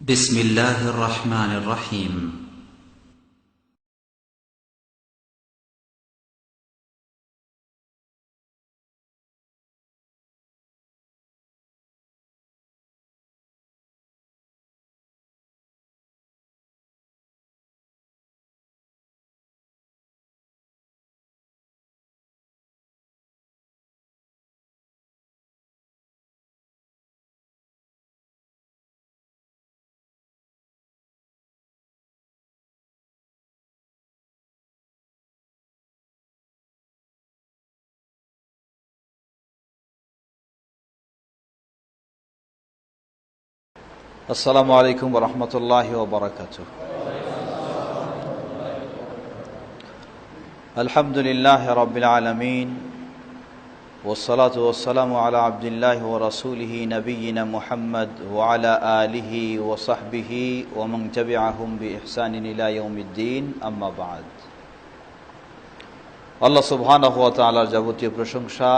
بسم الله الرحمن الرحيم আসসালামু আলাইকুম ওরহমতুল্লাহি ওবরাকাতুহ। আলহামদুলিল্লাহ রাব্বিল আলামিন ওয়াসসালাতু ওয়াসসালামু আলা আবদিল্লাহি ওয়া রাসূলিহি নবিয়িনা মুহাম্মদ ওয়া আলা আলিহি ওয়া সাহবিহি ওয়া মান তাবিআহুম বিইহসানিন ইলা ইয়াউমিদ্দিন, আম্মা বা'দ। আল্লাহ সুবহানাহু ওয়া তাআলার যাবতীয় প্রশংসা,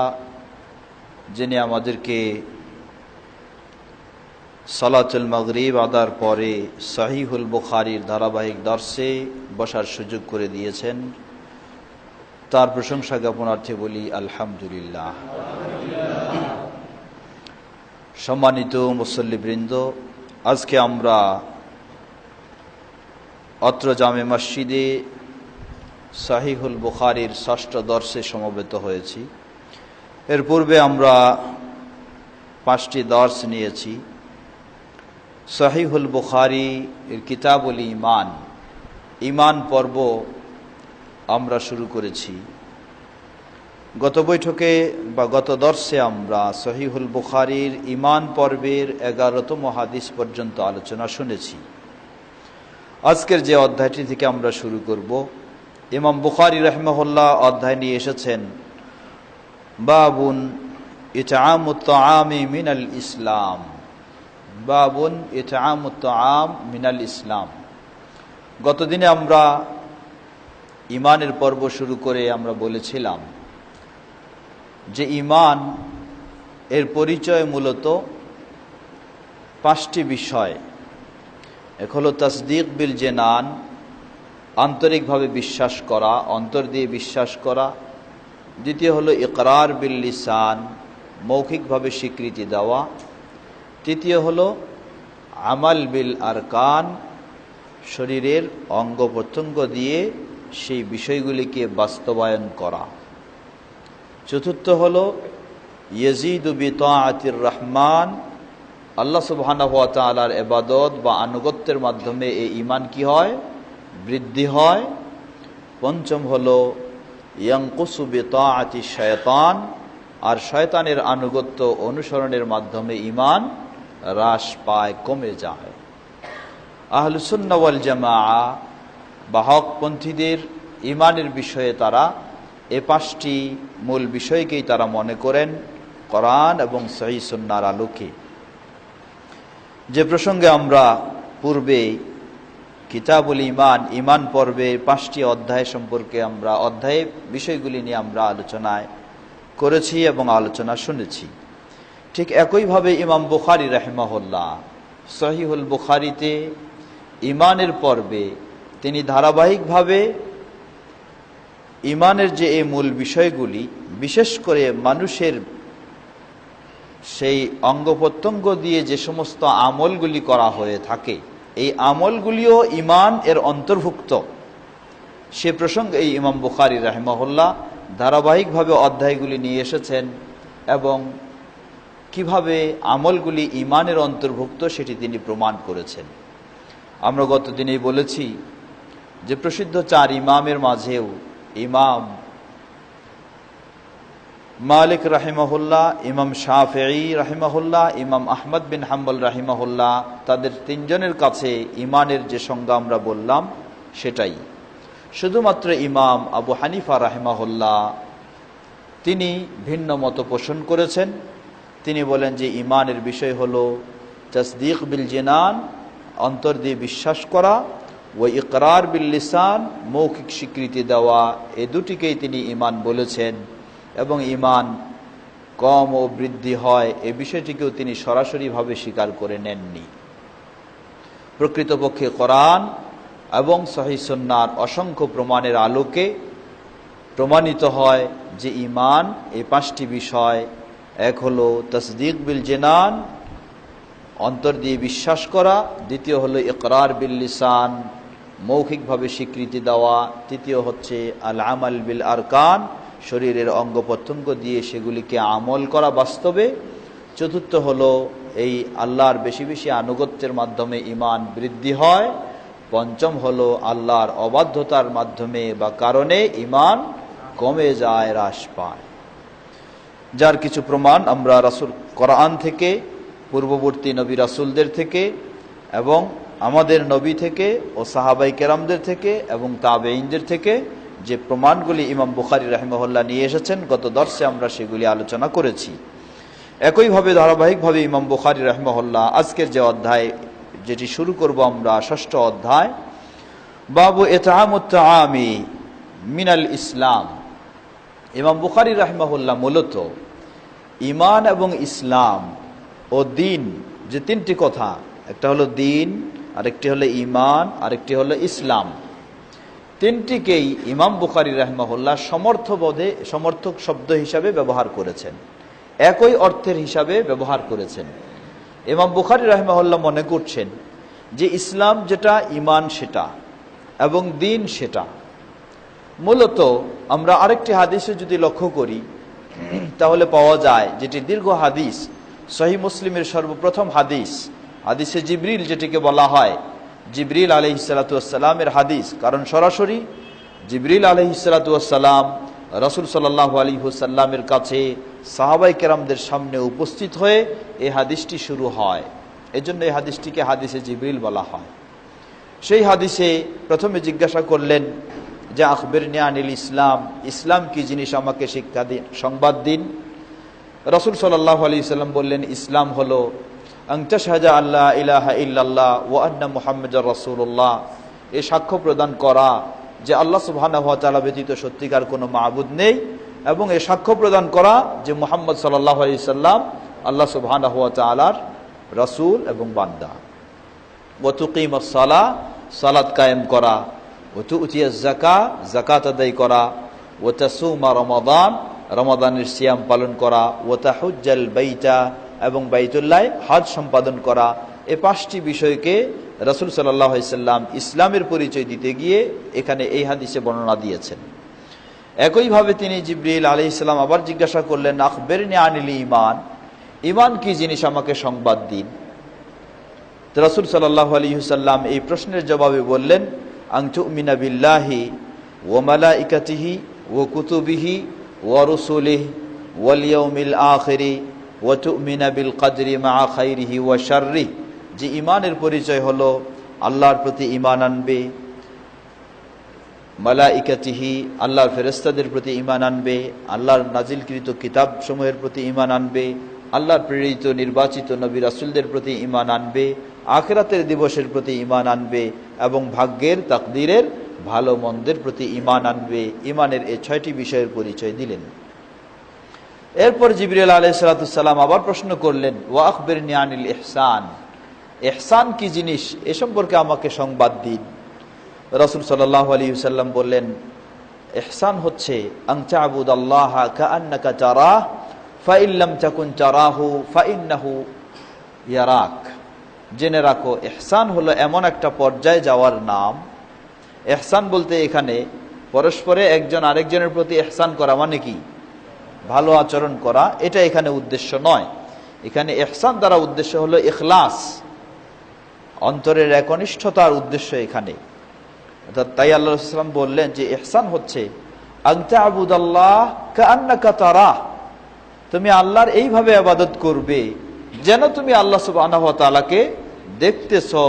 যিনি আমাদেরকে সালাতুল মাগরিব আদার পরে সহিহুল বুখারীর ধারাবাহিক দর্শে বসার সুযোগ করে দিয়েছেন, তার প্রশংসা জ্ঞাপনার্থে বলি আলহামদুলিল্লাহ। সম্মানিত মুসল্লিবৃন্দ, আজকে আমরা অত্র জামে মসজিদে সহিহুল বুখারীর ষষ্ঠ দর্শে সমবেত হয়েছি। এর পূর্বে আমরা 5টি দর্শ নিয়েছি। সহিহুল বুখারী এর কিতাবুল ঈমান, ঈমান পর্ব আমরা শুরু করেছি। গত বৈঠকে বা গত দর্শে আমরা সহিহুল বুখারীর ঈমান পর্বের 11তম হাদিস পর্যন্ত আলোচনা শুনেছি। আজকের যে অধ্যায়টি থেকে আমরা শুরু করব, ইমাম বুখারী রাহিমাহুল্লাহ অধ্যায় নিয়ে এসেছেন বাবুন ইতআমুত তাআমি মিনাল ইসলাম। বাবুন ইতআমুত তাআম মিনাল ইসলাম। গতদিনে আমরা ঈমানের পর্ব শুরু করে আমরা বলেছিলাম যে ঈমান এর পরিচয় মূলত 5টি বিষয়। এক হলো তাসদীক বিল জানান, আন্তরিকভাবে বিশ্বাস করা, অন্তর দিয়ে বিশ্বাস করা। দ্বিতীয় হলো ইকরার বিল লিসান, মৌখিকভাবে স্বীকৃতি দেওয়া। তৃতীয় হলো আমাল বিল আরকান, শরীরের অঙ্গ প্রত্যঙ্গ দিয়ে সেই বিষয়গুলিকে বাস্তবায়ন করা। চতুর্থ হলো ইয়াজিদু বিতাআতির রহমান, আল্লাহ সুবহানাহু ওয়া তাআলার ইবাদত বা আনুগত্যের মাধ্যমে এই ঈমান কি হয়? বৃদ্ধি হয়। পঞ্চম হলো ইয়ানকুসু বিতাআতি শায়তান, আর শয়তানের আনুগত্য অনুসরণের মাধ্যমে ঈমান হ্রাস পায়, কমে যায়। আহলুস সুন্নাহ ওয়াল জামাআহ বা হকপন্থীদের ঈমানের বিষয়ে তারা এই 5টি মূল বিষয়কেই তারা মনে করেন কোরআন এবং সহিহ সুন্নাহর আলোকে। যে প্রসঙ্গে আমরা পূর্বে কিতাবুল ঈমান, ঈমান পর্বে 5টি অধ্যায় সম্পর্কে আমরা অধ্যায়ে বিষয়গুলি নিয়ে আমরা আলোচনায় করেছি এবং আলোচনা শুনেছি। ঠিক একইভাবে ইমাম বুখারী রাহিমাহুল্লাহ সহিহুল বুখারীতে ঈমানের পর্বে তিনি ধারাবাহিকভাবে ঈমানের যে এই মূল বিষয়গুলি, বিশেষ করে মানুষের সেই অঙ্গ প্রত্যঙ্গ দিয়ে যে সমস্ত আমলগুলি করা হয়ে থাকে, এই আমলগুলিও ঈমান এর অন্তর্ভুক্ত। সে প্রসঙ্গে এই ইমাম বুখারী রাহিমাহুল্লাহ ধারাবাহিকভাবে অধ্যায়গুলি নিয়ে এসেছেন এবং কিভাবে আমলগুলি ঈমানের অন্তর্ভুক্ত সেটি তিনি প্রমাণ করেছেন। আমরা গত দিনেই বলেছি যে প্রসিদ্ধ 4 ইমামের মাঝেও ইমাম মালিক রাহিমাহুল্লাহ, ইমাম শাফিঈ রাহিমাহুল্লাহ, ইমাম আহমদ বিন হাম্বল রাহিমাহুল্লাহ, তাদের 3 জনের কাছে ঈমানের যে সংজ্ঞা আমরা বললাম সেটাই। শুধুমাত্র ইমাম আবু হানিফা রাহিমাহুল্লাহ তিনি ভিন্ন মত পোষণ করেছেন। তিনি বলেন যে ঈমানের বিষয় হলো তাসদীক বিল জানান, অন্তর দিয়ে বিশ্বাস করা, ও ইকরার বিল লিসান, মৌখিক স্বীকৃতি দেওয়া। এই দুটিকেই তিনি ঈমান বলেছেন এবং ঈমান কম ও বৃদ্ধি হয় এই বিষয়টিকেও তিনি সরাসরিভাবে স্বীকার করে নেননি। প্রকৃতপক্ষে কোরআন এবং সহিহ সুন্নাহর অসংখ্য প্রমাণের আলোকে প্রমাণিত হয় যে ঈমান এই পাঁচটি বিষয়। এক হলো তাসদীক বিল জিনান, অন্তর দিয়ে বিশ্বাস করা। দ্বিতীয় হলো ইকরার বিল লিসান, মৌখিকভাবে স্বীকৃতি দেওয়া। তৃতীয় হচ্ছে আল আমাল বিল আরকান, শরীরের অঙ্গ প্রত্যঙ্গ দিয়ে সেগুলিকে আমল করা বাস্তবে। চতুর্থ হলো এই আল্লাহর বেশি বেশি আনুগত্যের মাধ্যমে ঈমান বৃদ্ধি হয়। পঞ্চম হলো আল্লাহর অবাধ্যতার মাধ্যমে বা কারণে ঈমান কমে যায়, হ্রাস পায়। যার কিছু প্রমাণ আমরা রাসূল কোরআন থেকে, পূর্ববর্তী নবী রাসূলদের থেকে এবং আমাদের নবী থেকে ও সাহাবাই কেরামদের থেকে এবং তাবেঈনদের থেকে যে প্রমাণগুলি ইমাম বুখারী রাহিমাহুল্লাহ নিয়ে এসেছেন, গত দর্শে আমরা সেগুলি আলোচনা করেছি। একইভাবে ধারাবাহিকভাবে ইমাম বুখারী রাহিমাহুল্লাহ আজকের যে অধ্যায় যেটি শুরু করব আমরা, ষষ্ঠ অধ্যায়, বাবু ইতআমুত তাআমি মিনাল ইসলাম। ইমাম বুখারী রাহিমাহুল্লাহ মূলত ঈমান এবং ইসলাম ও দিন, যে তিনটি কথা, একটা হলো দিন, আরেকটি হলো ঈমান, আরেকটি হলো ইসলাম, তিনটিকেই ইমাম বুখারী রাহিমাহুল্লাহ সমর্থক শব্দ হিসাবে ব্যবহার করেছেন, একই অর্থের হিসাবে ব্যবহার করেছেন। ইমাম বুখারী রাহিমাহুল্লাহ মনে করছেন যে ইসলাম যেটা, ঈমান সেটা এবং দিন সেটা। মূলত আমরা আরেকটি হাদিসে যদি লক্ষ্য করি তাহলে পাওয়া যায়, যেটি দীর্ঘ হাদিস, সহিহ মুসলিমের সর্বপ্রথম হাদিস, হাদিসে জিবরিল যেটিকে বলা হয়, জিবরিল আলাইহিস সালাতু ওয়াস সালামের হাদিস। কারণ সরাসরি জিবরিল আলাইহিস সালাতু ওয়াস সালাম রাসূল সাল্লাল্লাহু আলাইহি ওয়াসাল্লামের কাছে সাহাবায়ে কেরামদের সামনে উপস্থিত হয়ে এই হাদিসটি শুরু হয়। এজন্য এই হাদিসটিকে হাদিসে জিবরিল বলা হয়। সেই হাদিসে প্রথমে জিজ্ঞাসা করলেন যে আখবিরনি আনিল ইসলাম, ইসলাম কি জিনিস, আমাকে শিক্ষা দিন, সংবাদ দিন। রাসূল সাল্লাল্লাহু আলাইহি ওয়াসাল্লাম বললেন, ইসলাম হলো আন তাশহাদা আল্লা ইলাহা ইল্লাল্লাহ ওয়া আন্না মুহাম্মাদার রাসূলুল্লাহ, এই সাক্ষ্য প্রদান করা যে আল্লাহ সুবহানাহু ওয়া তাআলা ব্যতীত সত্যিকার কোনো মাবুদ নেই, এবং এই সাক্ষ্য প্রদান করা যে মুহাম্মদ সাল্লাল্লাহু আলাইহি সাল্লাম আল্লাহ সুবহানাহু ওয়া তাআলার রাসূল এবং বান্দা। ওয়া তুকিমাস সালাহ, সালাত কায়েম করা। ওয়া তুতিয়াজ যাকাত, যাকাত আদায় করা। ওয়া তাসুমা রমাদান, রমাদানের সিয়াম পালন করা। ওয়া তাহুজ্জাল বাইতা, এবং বাইতুল্লাহ হজ সম্পাদন করা। এই পাঁচটি বিষয়কে রাসূল সাল্লাল্লাহু আলাইহি সাল্লাম ইসলামের পরিচয় দিতে গিয়ে এখানে এই হাদিসে বর্ণনা দিয়েছেন। একইভাবে তিনি জিবরিল আলাইহিস সালাম আবার জিজ্ঞাসা করলেন, আখবিরনি আনিল ঈমান, ঈমান কি জিনিস, আমাকে সংবাদ দিন। রাসূল সাল্লাল্লাহু আলাইহি সাল্লাম এই প্রশ্নের জবাবে বললেন, আন তুমিনা বিল্লাহি ওয়া মালাইকাতিহি ওয়া কুতুবিহি ওয়া রুসুলিহি ওয়াল ইয়াউমিল আখিরি ওয়া তুমিনা বিল কদরি মা খাইরিহি ওয়া শাররিহি, যে ঈমানের পরিচয় হলো আল্লাহর প্রতি ঈমান আনবে, মালাইকাতিহি, আল্লাহর ফেরেশতাদের প্রতি ঈমান আনবে, আল্লাহর নাজিলকৃত কিতাব সমূহের প্রতি ঈমান আনবে, আল্লাহর প্রেরিত নির্বাচিত নবী রাসূলদের প্রতি ঈমান আনবে, আখিরাতের দিবসের প্রতি ঈমান আনবে, এবং ভাগ্যের, তাকদীরের ভালো মন্দের প্রতি ঈমান আনবে। ঈমানের এই 6টি বিষয়ের পরিচয় দিলেন। এরপর জিবরিল আলাইহিস সালাম আবার প্রশ্ন করলেন, ওয়া আখবিরনি আনিল ইহসান, ইহসান কি জিনিস, এ সম্পর্কে আমাকে সংবাদ দিন। রাসূল সাল্লাল্লাহু আলাইহি ওয়াসাল্লাম বললেন, ইহসান হচ্ছে আন তা'বুদাল্লাহা কাআন্নাকা তারাহ ফাইন লাম তাকুন তারাহু ফাইন্নাহু ইয়ারাক। জেনে রাখো, ইহসান হলো এমন একটা পর্যায়ে যাওয়ার নাম। ইহসান বলতে এখানে পরস্পরে একজন আরেকজনের প্রতি ইহসান করা মানে কি, ভালো আচরণ করা, এটা এখানে উদ্দেশ্য নয়। এখানে ইহসান দ্বারা উদ্দেশ্য হলো ইখলাস, অন্তরের একনিষ্ঠতার উদ্দেশ্য এখানে। অর্থাৎ তাই আল্লাহ রাসূল সাল্লাল্লাহু আলাইহি ওয়াসাল্লাম বললেন যে ইহসান হচ্ছে আন তা'বুদাল্লাহ কাআন্নাকা তারাহ, তুমি আল্লাহর এইভাবে ইবাদত করবে যেন তুমি আল্লাহ সুবহানাহু ওয়া তাআলাকে দেখতেছো।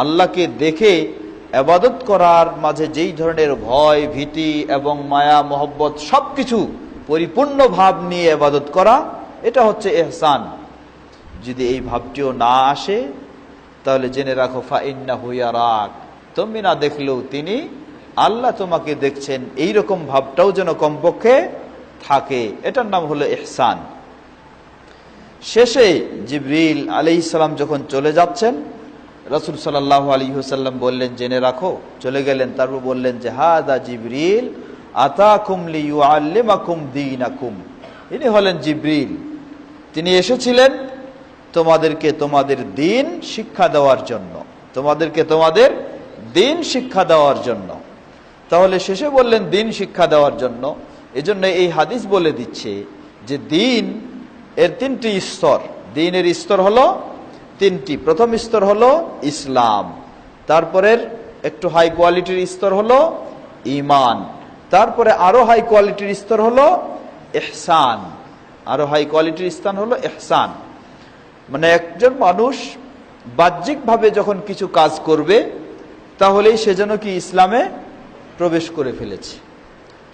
আল্লাহকে দেখে ইবাদত করার মাঝে যেই ধরনের ভয়, ভীতি এবং মায়া, মহব্বত সবকিছু পরিপূর্ণ ভাব নিয়ে ইবাদত করা, এটা হচ্ছে ইহসান। যদি এই ভাবটিও না আসে তাহলে জেনে রাখো ফাইন্নাহু ইয়ারাক, তুমি না দেখলেও তিনি, আল্লাহ তোমাকে দেখছেন, এইরকম ভাবটাও যেন কমপক্ষে থাকে। এটার নাম হলো ইহসান। শেষে জিবরিল আলাইহিস সালাম যখন চলে যাচ্ছেন রাসূল সাল্লাল্লাহু আলাইহি ওয়াসাল্লাম বললেন, জেনে রাখো। চলে গেলেন। তারপর বললেন যে হাদা জিবরিল আতাকুম লিয়ুআল্লিমাকুম দীনাকুম। ইনি হলেন জিবরিল, তিনি এসেছিলেন তোমাদেরকে তোমাদের দ্বীন শিক্ষা দেওয়ার জন্য, তোমাদেরকে তোমাদের দ্বীন শিক্ষা দেওয়ার জন্য। তাহলে শেষে বললেন দ্বীন শিক্ষা দেওয়ার জন্য। এজন্য এই হাদিস বলে দিচ্ছে যে দ্বীন এর তিনটি স্তর। দ্বীনের স্তর হলো তিনটি। প্রথম স্তর হলো ইসলাম, তারপরের একটু হাই কোয়ালিটির স্তর হলো ঈমান, তারপরে আরো হাই কোয়ালিটির স্তর হলো ইহসান, আরো হাই কোয়ালিটির স্থান হলো ইহসান। মানে একজন মানুষ বাহ্যিকভাবে যখন কিছু কাজ করবে তাহলেই সে যেন কি ইসলামে প্রবেশ করে ফেলেছে।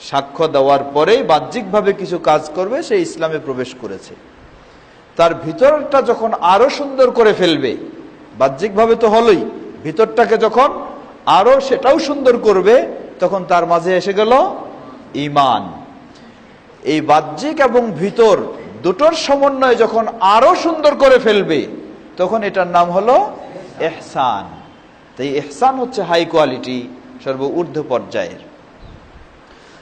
সাক্ষ্য দেওয়ার পরেই বাহ্যিকভাবে কিছু কাজ করবে, সে ইসলামে প্রবেশ করেছে। তার ভিতরটা যখন আরো সুন্দর করে ফেলবে, বাহ্যিকভাবে তো হলোই, ভিতরটাকে যখন আরো সেটাও সুন্দর করবে, তখন তার মাঝে এসে গেল ঈমান। এই বাহ্যিক এবং ভিতর দুটোর সমন্বয় যখন আরো সুন্দর করে ফেলবে, তখন এটার নাম হলো ইহসান। তাই ইহসান হচ্ছে হাই কোয়ালিটি, সর্ব ঊর্ধ্ব পর্যায়ের।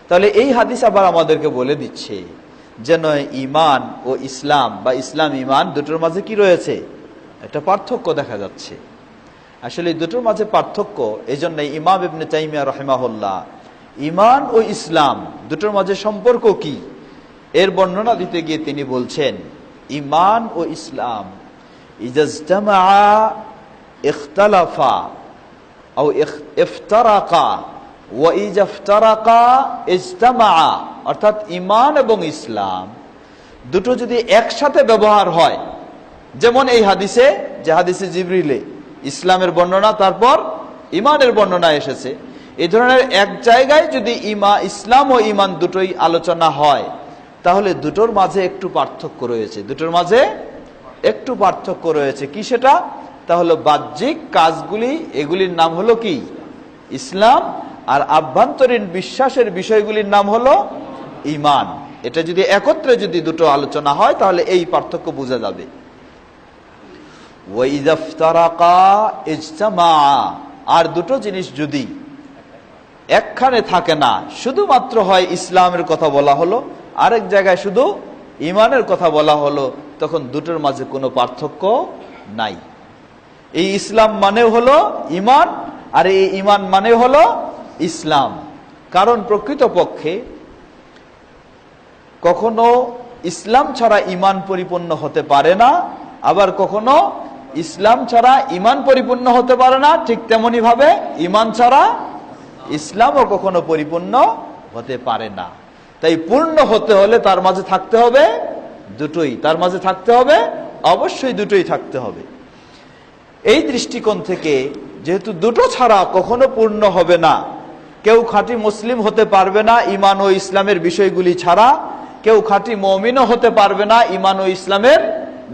তাহলে এই হাদিস আবার আমাদেরকে বলে দিচ্ছে যেন ঈমান ও ইসলাম বা ইসলাম ঈমান দুটোর মাঝে কি রয়েছে, একটা পার্থক্য দেখা যাচ্ছে। আসলে এই দুটোর মাঝে পার্থক্য, এই জন্য ইমাম ইবনে তাইমিয়া রাহিমাহুল্লাহ ঈমান ও ইসলাম দুটোর মাঝে সম্পর্ক কি এর বর্ণনা দিতে গিয়ে তিনি বলছেন, ঈমান ও ইসলাম ইযা ইজতামাআ ইখতালাফা আও ইফতারাকা ওয়া ইযা ইফতারাকা ইজতামাআ। অর্থাৎ ঈমান এবং ইসলাম দুটো যদি একসাথে ব্যবহার হয়, যেমন এই হাদিসে, যে হাদিসে জিবরিলে ইসলামের বর্ণনা তারপর ঈমানের বর্ণনা এসেছে, এই ধরনের এক জায়গায় যদি ইসলাম ও ঈমান দুটোই আলোচনা হয়, তাহলে দুটোর মাঝে একটু পার্থক্য রয়েছে। দুটোর মাঝে একটু পার্থক্য রয়েছে। কি সেটা? তাহলে বাহ্যিক কাজগুলি, এগুলির নাম হলো কি ইসলাম, আর আভ্যন্তরীণ বিশ্বাসের বিষয়গুলির নাম হলো ঈমান। এটা যদি একত্রে যদি দুটো আলোচনা হয়, তাহলে এই পার্থক্য বোঝা যাবে। ওয়া ইযা ইফতারাকা ইজতামাআ। আর দুটো জিনিস যদি একখানে থাকে না, শুধুমাত্র হয় ইসলামের কথা বলা হলো, আরেক জায়গায় শুধু ঈমানের কথা বলা হলো, তখন দুটোর মাঝে কোনো পার্থক্য নাই। এই ইসলাম মানে হলো ঈমান, আর এই ঈমান মানে হলো ইসলাম। কারণ প্রকৃতপক্ষে কখনো ইসলাম ছাড়া ঈমান পরিপূর্ণ হতে পারে না, আবার কখনো ইসলাম ছাড়া ঈমান পরিপূর্ণ হতে পারে না। ঠিক তেমনি ভাবে ঈমান ছাড়া ইসলামও কখনো পরিপূর্ণ হতে পারে না। তাই পূর্ণ হতে হলে তার মাঝে থাকতে হবে দুটোই, তার মাঝে থাকতে হবে অবশ্যই দুটোই থাকতে হবে। এই দৃষ্টিকোণ থেকে যেহেতু দুটো ছাড়া কখনো পূর্ণ হবে না, কেউ খাঁটি মুসলিম হতে পারবে না ঈমান ও ইসলামের বিষয়গুলি ছাড়া, কেউ খাঁটি মুমিনও হতে পারবে না ঈমান ও ইসলামের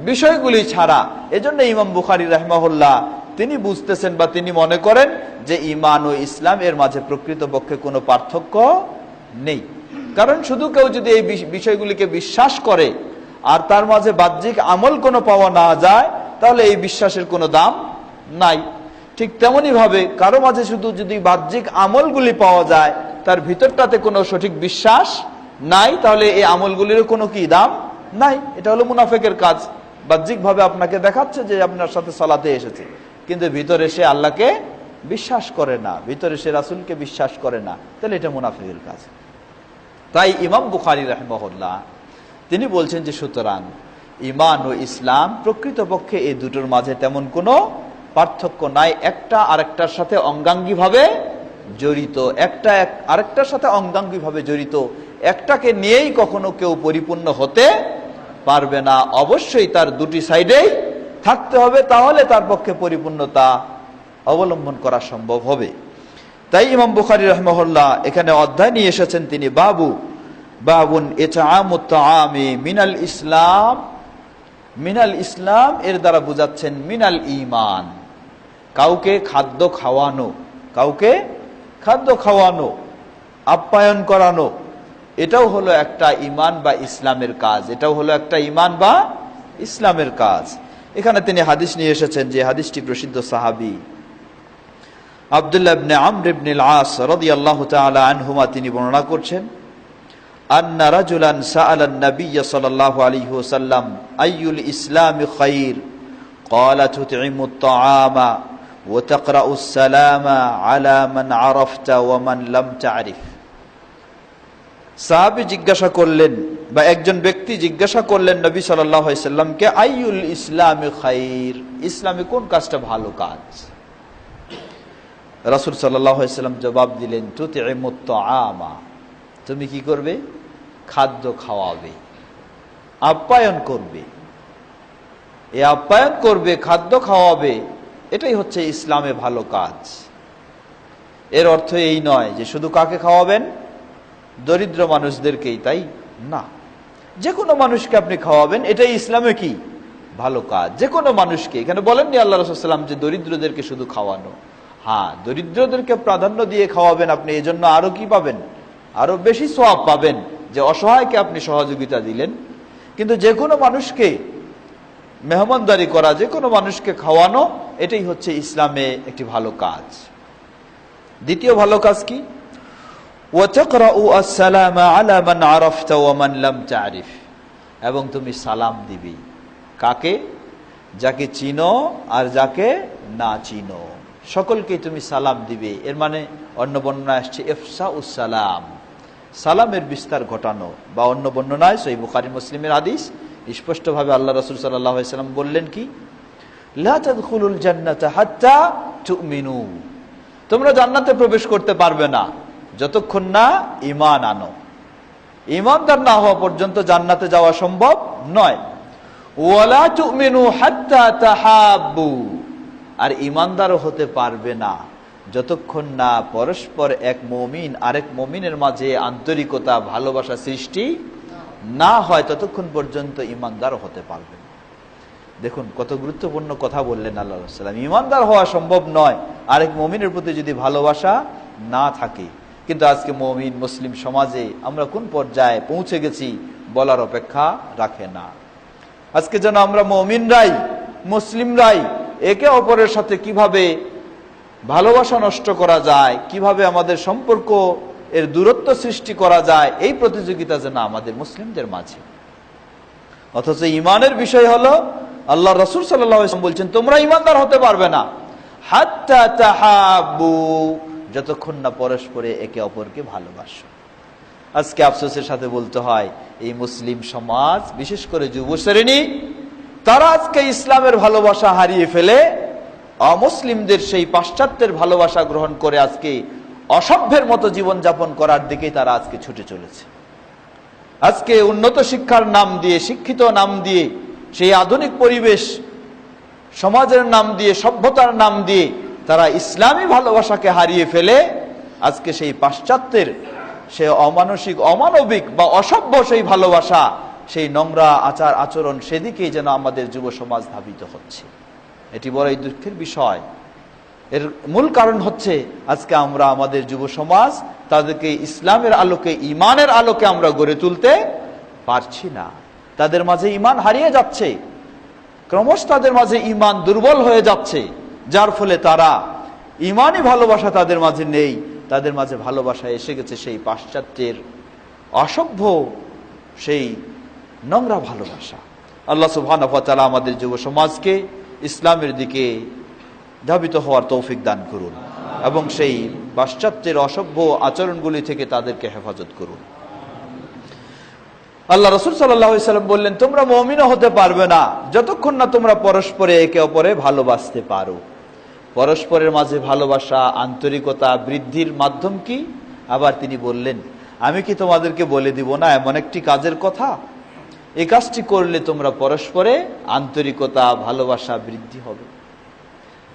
বিষয়গুলি ছাড়া। এজন্য ইমাম বুখারী রাহিমাহুল্লাহ তিনি বুঝতেছেন বা তিনি মনে করেন যে ঈমান ও ইসলাম এর মাঝে প্রকৃতপক্ষে কোনো পার্থক্য নেই। কারণ শুধু কেউ যদি এই বিষয়গুলিকে বিশ্বাস করে আর তার মাঝে বাহ্যিক আমল কোনো পাওয়া না যায়, তাহলে এই বিশ্বাসের কোনো দাম নাই। ঠিক তেমনি ভাবে কারো মাঝে শুধু যদি বাহ্যিক আমলগুলি পাওয়া যায়, তার ভিতরটাতে কোনো সঠিক বিশ্বাস নাই, তাহলে এই আমলগুলির কোনো কি দাম নাই। এটা হলো মুনাফিকের কাজ। বাহ্যিকভাবে আপনাকে দেখাচ্ছে যে আপনার সাথে সালাতে এসেছে, কিন্তু ভিতরে সে আল্লাহকে বিশ্বাস করে না, ভিতরে সে রাসূলকে বিশ্বাস করে না, তাহলে এটা মুনাফিকের কাজ। তাই ইমাম বুখারী রাহিমাহুল্লাহ তিনি বলছেন যে সুতরাং ঈমান ও ইসলাম প্রকৃতপক্ষে এই দুটোর মাঝে তেমন কোনো পার্থক্য নাই। একটা আরেকটার সাথে অঙ্গাঙ্গিভাবে জড়িত, একটা আরেকটার সাথে অঙ্গাঙ্গিভাবে জড়িত। একটাকে নিয়েই কখনো কেউ পরিপূর্ণ হতে পারবে না, অবশ্যই তার দুটি সাইডেই থাকতে হবে, তাহলে তার পক্ষে পরিপূর্ণতা অবলম্বন করা সম্ভব হবে। তাই ইমাম বুখারী রাহিমাহুল্লাহ এখানে অধ্যায় নিয়ে এসেছেন তিনি, বাবুন ইতআমুত তাআমি মিনাল ইসলাম। মিনাল ইসলাম এর দ্বারা বুঝাচ্ছেন মিনাল ঈমান, কাউকে খাদ্য খাওয়ানো, কাউকে খাদ্য খাওয়ানো, আপ্যায়ন করানো, এটাও হলো একটা ঈমান বা ইসলামের কাজ। এটাও হলো একটা ঈমান বা ইসলামের কাজ। এখানে তিনি হাদিস নিয়ে এসেছেন, যে হাদিসটি প্রসিদ্ধ সাহাবী আব্দুল্লাহ ইবনে আমর ইবনে আল-আস রাদিয়াল্লাহু তাআলা আনহুমা তিনি বর্ণনা করছেন, আন্না রাজুলান সাআলা আন-নাবিয়্য সাল্লাল্লাহু আলাইহি ওয়াসাল্লাম আইয়ুল ইসলামি খায়র ক্বালা তুতঈমুত তাআমা ওয়া তাকরাউস সালামা আলা মান আরাফতা ওয়া মান লাম তা'রিফ। সাহাবী জিজ্ঞাসা করলেন, বা একজন ব্যক্তি জিজ্ঞাসা করলেন নবী সাল্লাল্লাহু আলাইহি সাল্লামকে, আইয়ুল ইসলামি খায়র, ইসলামে কোন কাজটা ভালো কাজ? রাসূল সাল্লাল্লাহু আলাইহি সাল্লাম জবাব দিলেন, তুতঈমুত তাআমা, তুমি কি করবে? খাদ্য খাওয়াবে, আপ্যায়ন করবে। এই আপ্যায়ন করবে, খাদ্য খাওয়াবে, এটাই হচ্ছে ইসলামে ভালো কাজ। এর অর্থ এই নয় যে শুধু কাকে খাওয়াবেন? দরিদ্র মানুষদেরকেই, তাই না, যে কোনো মানুষকে আপনি খাওয়াবেন, এটাই ইসলামে কি ভালো কাজ। যে কোনো মানুষকে, এখানে বলেননি আল্লাহ রাসূল সাল্লাল্লাহু আলাইহি ওয়াসাল্লাম যে দরিদ্রদেরকে শুধু খাওয়ানো। হ্যাঁ, দরিদ্রদেরকে প্রাধান্য দিয়ে খাওয়াবেন আপনি, এজন্য আরো কি পাবেন? আরো বেশি সওয়াব পাবেন, যে অসহায়কে আপনি সহযোগিতা দিলেন। কিন্তু যে কোনো মানুষকে মেহমানদারি করা, যে কোনো মানুষকে খাওয়ানো, এটাই হচ্ছে ইসলামে একটি ভালো কাজ। দ্বিতীয় ভালো কাজ কি? ওয়া তাকরাউ আসসালামা আলা মান আরাফতা ওয়া মান লাম তা'রিফ, এবং তুমি সালাম দিবে কাকে? যাকে চিনো আর যাকে না চিনো, সকলকে তুমি সালাম দিবে। এর মানে অন্য বর্ণনায় আসছে ইফশাউস সালাম, সালামের বিস্তার ঘটানো। বা অন্য বর্ণনায় সহিহ বুখারী মুসলিমের হাদিস স্পষ্টভাবে আল্লাহ রাসূল সাল্লাল্লাহু আলাইহি ওয়াসাল্লাম বললেন কি, লা তাদখুলুল জান্নাতা হাত্তা তুমিনু, তোমরা জান্নাতে প্রবেশ করতে পারবে না যতক্ষণ না ঈমান আনো। ঈমানদার না হওয়া পর্যন্ত জান্নাতে যাওয়া সম্ভব নয়। ওয়ালা তুমিনু হাত্তা তাহাব্বু, আর ঈমানদারও হতে পারবে না যতক্ষণ না পরস্পর এক মুমিন আরেক মুমিনের মাঝে আন্তরিকতা, ভালোবাসা সৃষ্টি না হয়, ততক্ষণ পর্যন্ত ঈমানদার হতে পারবে না। দেখুন কত গুরুত্বপূর্ণ কথা বললেন আল্লাহ রাসূল সাল্লাল্লাহু আলাইহি ওয়াসাল্লাম। ঈমানদার হওয়া সম্ভব নয় আরেক মুমিনের প্রতি যদি ভালোবাসা না থাকে। কিন্তু আজকে মুমিন মুসলিম সমাজে আমরা কোন পর্যায়ে পৌঁছে গেছি বলার অপেক্ষা রাখে না। আজকে যেন আমরা মুমিনরাই, মুসলিমরাই একে অপরের সাথে কিভাবে ভালোবাসা নষ্ট করা যায়, কিভাবে আমাদের সম্পর্ক এর দূরত্ব সৃষ্টি করা যায়, এই প্রতিযোগিতা যেন আমাদের মুসলিমদের মাঝে। অথচ ঈমানের বিষয় হলো আল্লাহ রাসূল সাল্লাল্লাহু আলাইহি ওয়াসাল্লাম বলছেন, তোমরা ঈমানদার হতে পারবে না হাত্তা তাহাব্বু, যতক্ষণ না পরস্পরে একে অপরকে ভালোবাসো। আজকে আফসোসের সাথে বলতে হয়, এই মুসলিম সমাজ, বিশেষ করে যুব শ্রেণী, তারা আজকে ইসলামের ভালোবাসা হারিয়ে ফেলে অমুসলিমদের সেই পাশ্চাত্যের ভালোবাসা গ্রহণ করে আজকে অসভ্যের মতো জীবন যাপন করার দিকে তারা আজকে ছুটে চলেছে। আজকে উন্নত শিক্ষার নাম দিয়ে, শিক্ষিত নাম দিয়ে, সেই আধুনিক পরিবেশ সমাজের নাম দিয়ে, সভ্যতার নাম দিয়ে তারা ইসলামী ভালোবাসাকে হারিয়ে ফেলে আজকে সেই পাশ্চাত্যের সে অমানসিক, অমানবিক বা অসভ্য সেই ভালোবাসা, সেই নোংরা আচার আচরণ, সেদিকেই যেন আমাদের যুব সমাজ ধাবিত হচ্ছে। এটি বড়ই দুঃখের বিষয়। এর মূল কারণ হচ্ছে আজকে আমরা আমাদের যুব সমাজ তাদেরকে ইসলামের আলোকে, ঈমানের আলোকে আমরা গড়ে তুলতে পারছি না। তাদের মাঝে ঈমান হারিয়ে যাচ্ছে, ক্রমশ তাদের মাঝে ঈমান দুর্বল হয়ে যাচ্ছে, যার ফলে তারা ঈমানি ভালোবাসা তাদের মাঝে নেই। তাদের মাঝে ভালোবাসা এসে গেছে সেই পাশ্চাত্যের অসভ্য, সেই নোংরা ভালোবাসা। আল্লাহ সুবহানাহু ওয়া তাআলা আমাদের যুব সমাজকে ইসলামের দিকে ধাবিত হওয়ার তৌফিক দান করুন এবং সেই পাশ্চাত্যের অসভ্য আচরণগুলি থেকে তাদেরকে হেফাজত করুন। আল্লাহ রাসূল সাল্লাল্লাহু আলাইহি ওয়াসাল্লাম বললেন, তোমরা মুমিনও হতে পারবে না যতক্ষণ না তোমরা পরস্পরে একে অপরে ভালোবাসতে পারো। পরস্পরের মাঝে ভালোবাসা, আন্তরিকতা বৃদ্ধির মাধ্যম কি? আবার তিনি বললেন, আমি কি তোমাদেরকে বলে দিব না এমন একটি কাজের কথা, এই কাজটি করলে তোমরা পরস্পরে আন্তরিকতা, ভালোবাসা বৃদ্ধি হবে।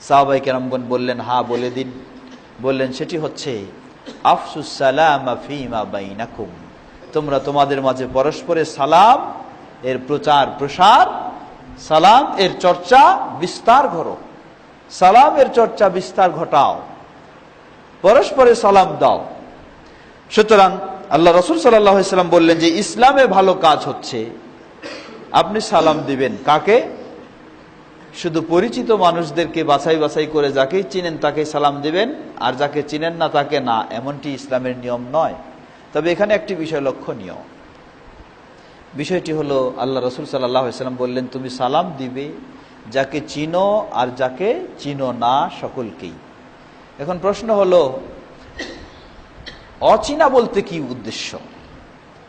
সাহাবায়ে কেরামগণ বললেন, হ্যাঁ বলে দিন। বললেন, সেটি হচ্ছে আফসুস সালামা ফীমা বাইনাকুম, তোমরা তোমাদের মাঝে পরস্পরের সালাম এর প্রচার প্রসার, সালাম এর চর্চা বিস্তার করো, সালাম এর চর্চা বিস্তার ঘটাও, পরস্পরে সালাম দাও। সুতরাং আল্লাহ রাসূল সাল্লাল্লাহু আলাইহি ওয়াসাল্লাম বললেন যে ইসলামে ভালো কাজ হচ্ছে আপনি সালাম দিবেন কাকে? শুধু পরিচিত মানুষদেরকে বাছাই বাছাই করে যাকেই চিনেন তাকেই সালাম দিবেন, আর যাকে চিনেন না তাকে না, এমনটি ইসলামের নিয়ম নয়। তবে এখানে একটি বিষয় লক্ষণীয়, বিষয়টি হলো আল্লাহ রসুল সাল্লাল্লাহু আলাইহি ওয়াসাল্লাম বললেন, তুমি সালাম দিবে যাকে চিনো আর যাকে চিনো না সকলকেই। এখন প্রশ্ন হলো, অচিনা বলতে কি উদ্দেশ্য?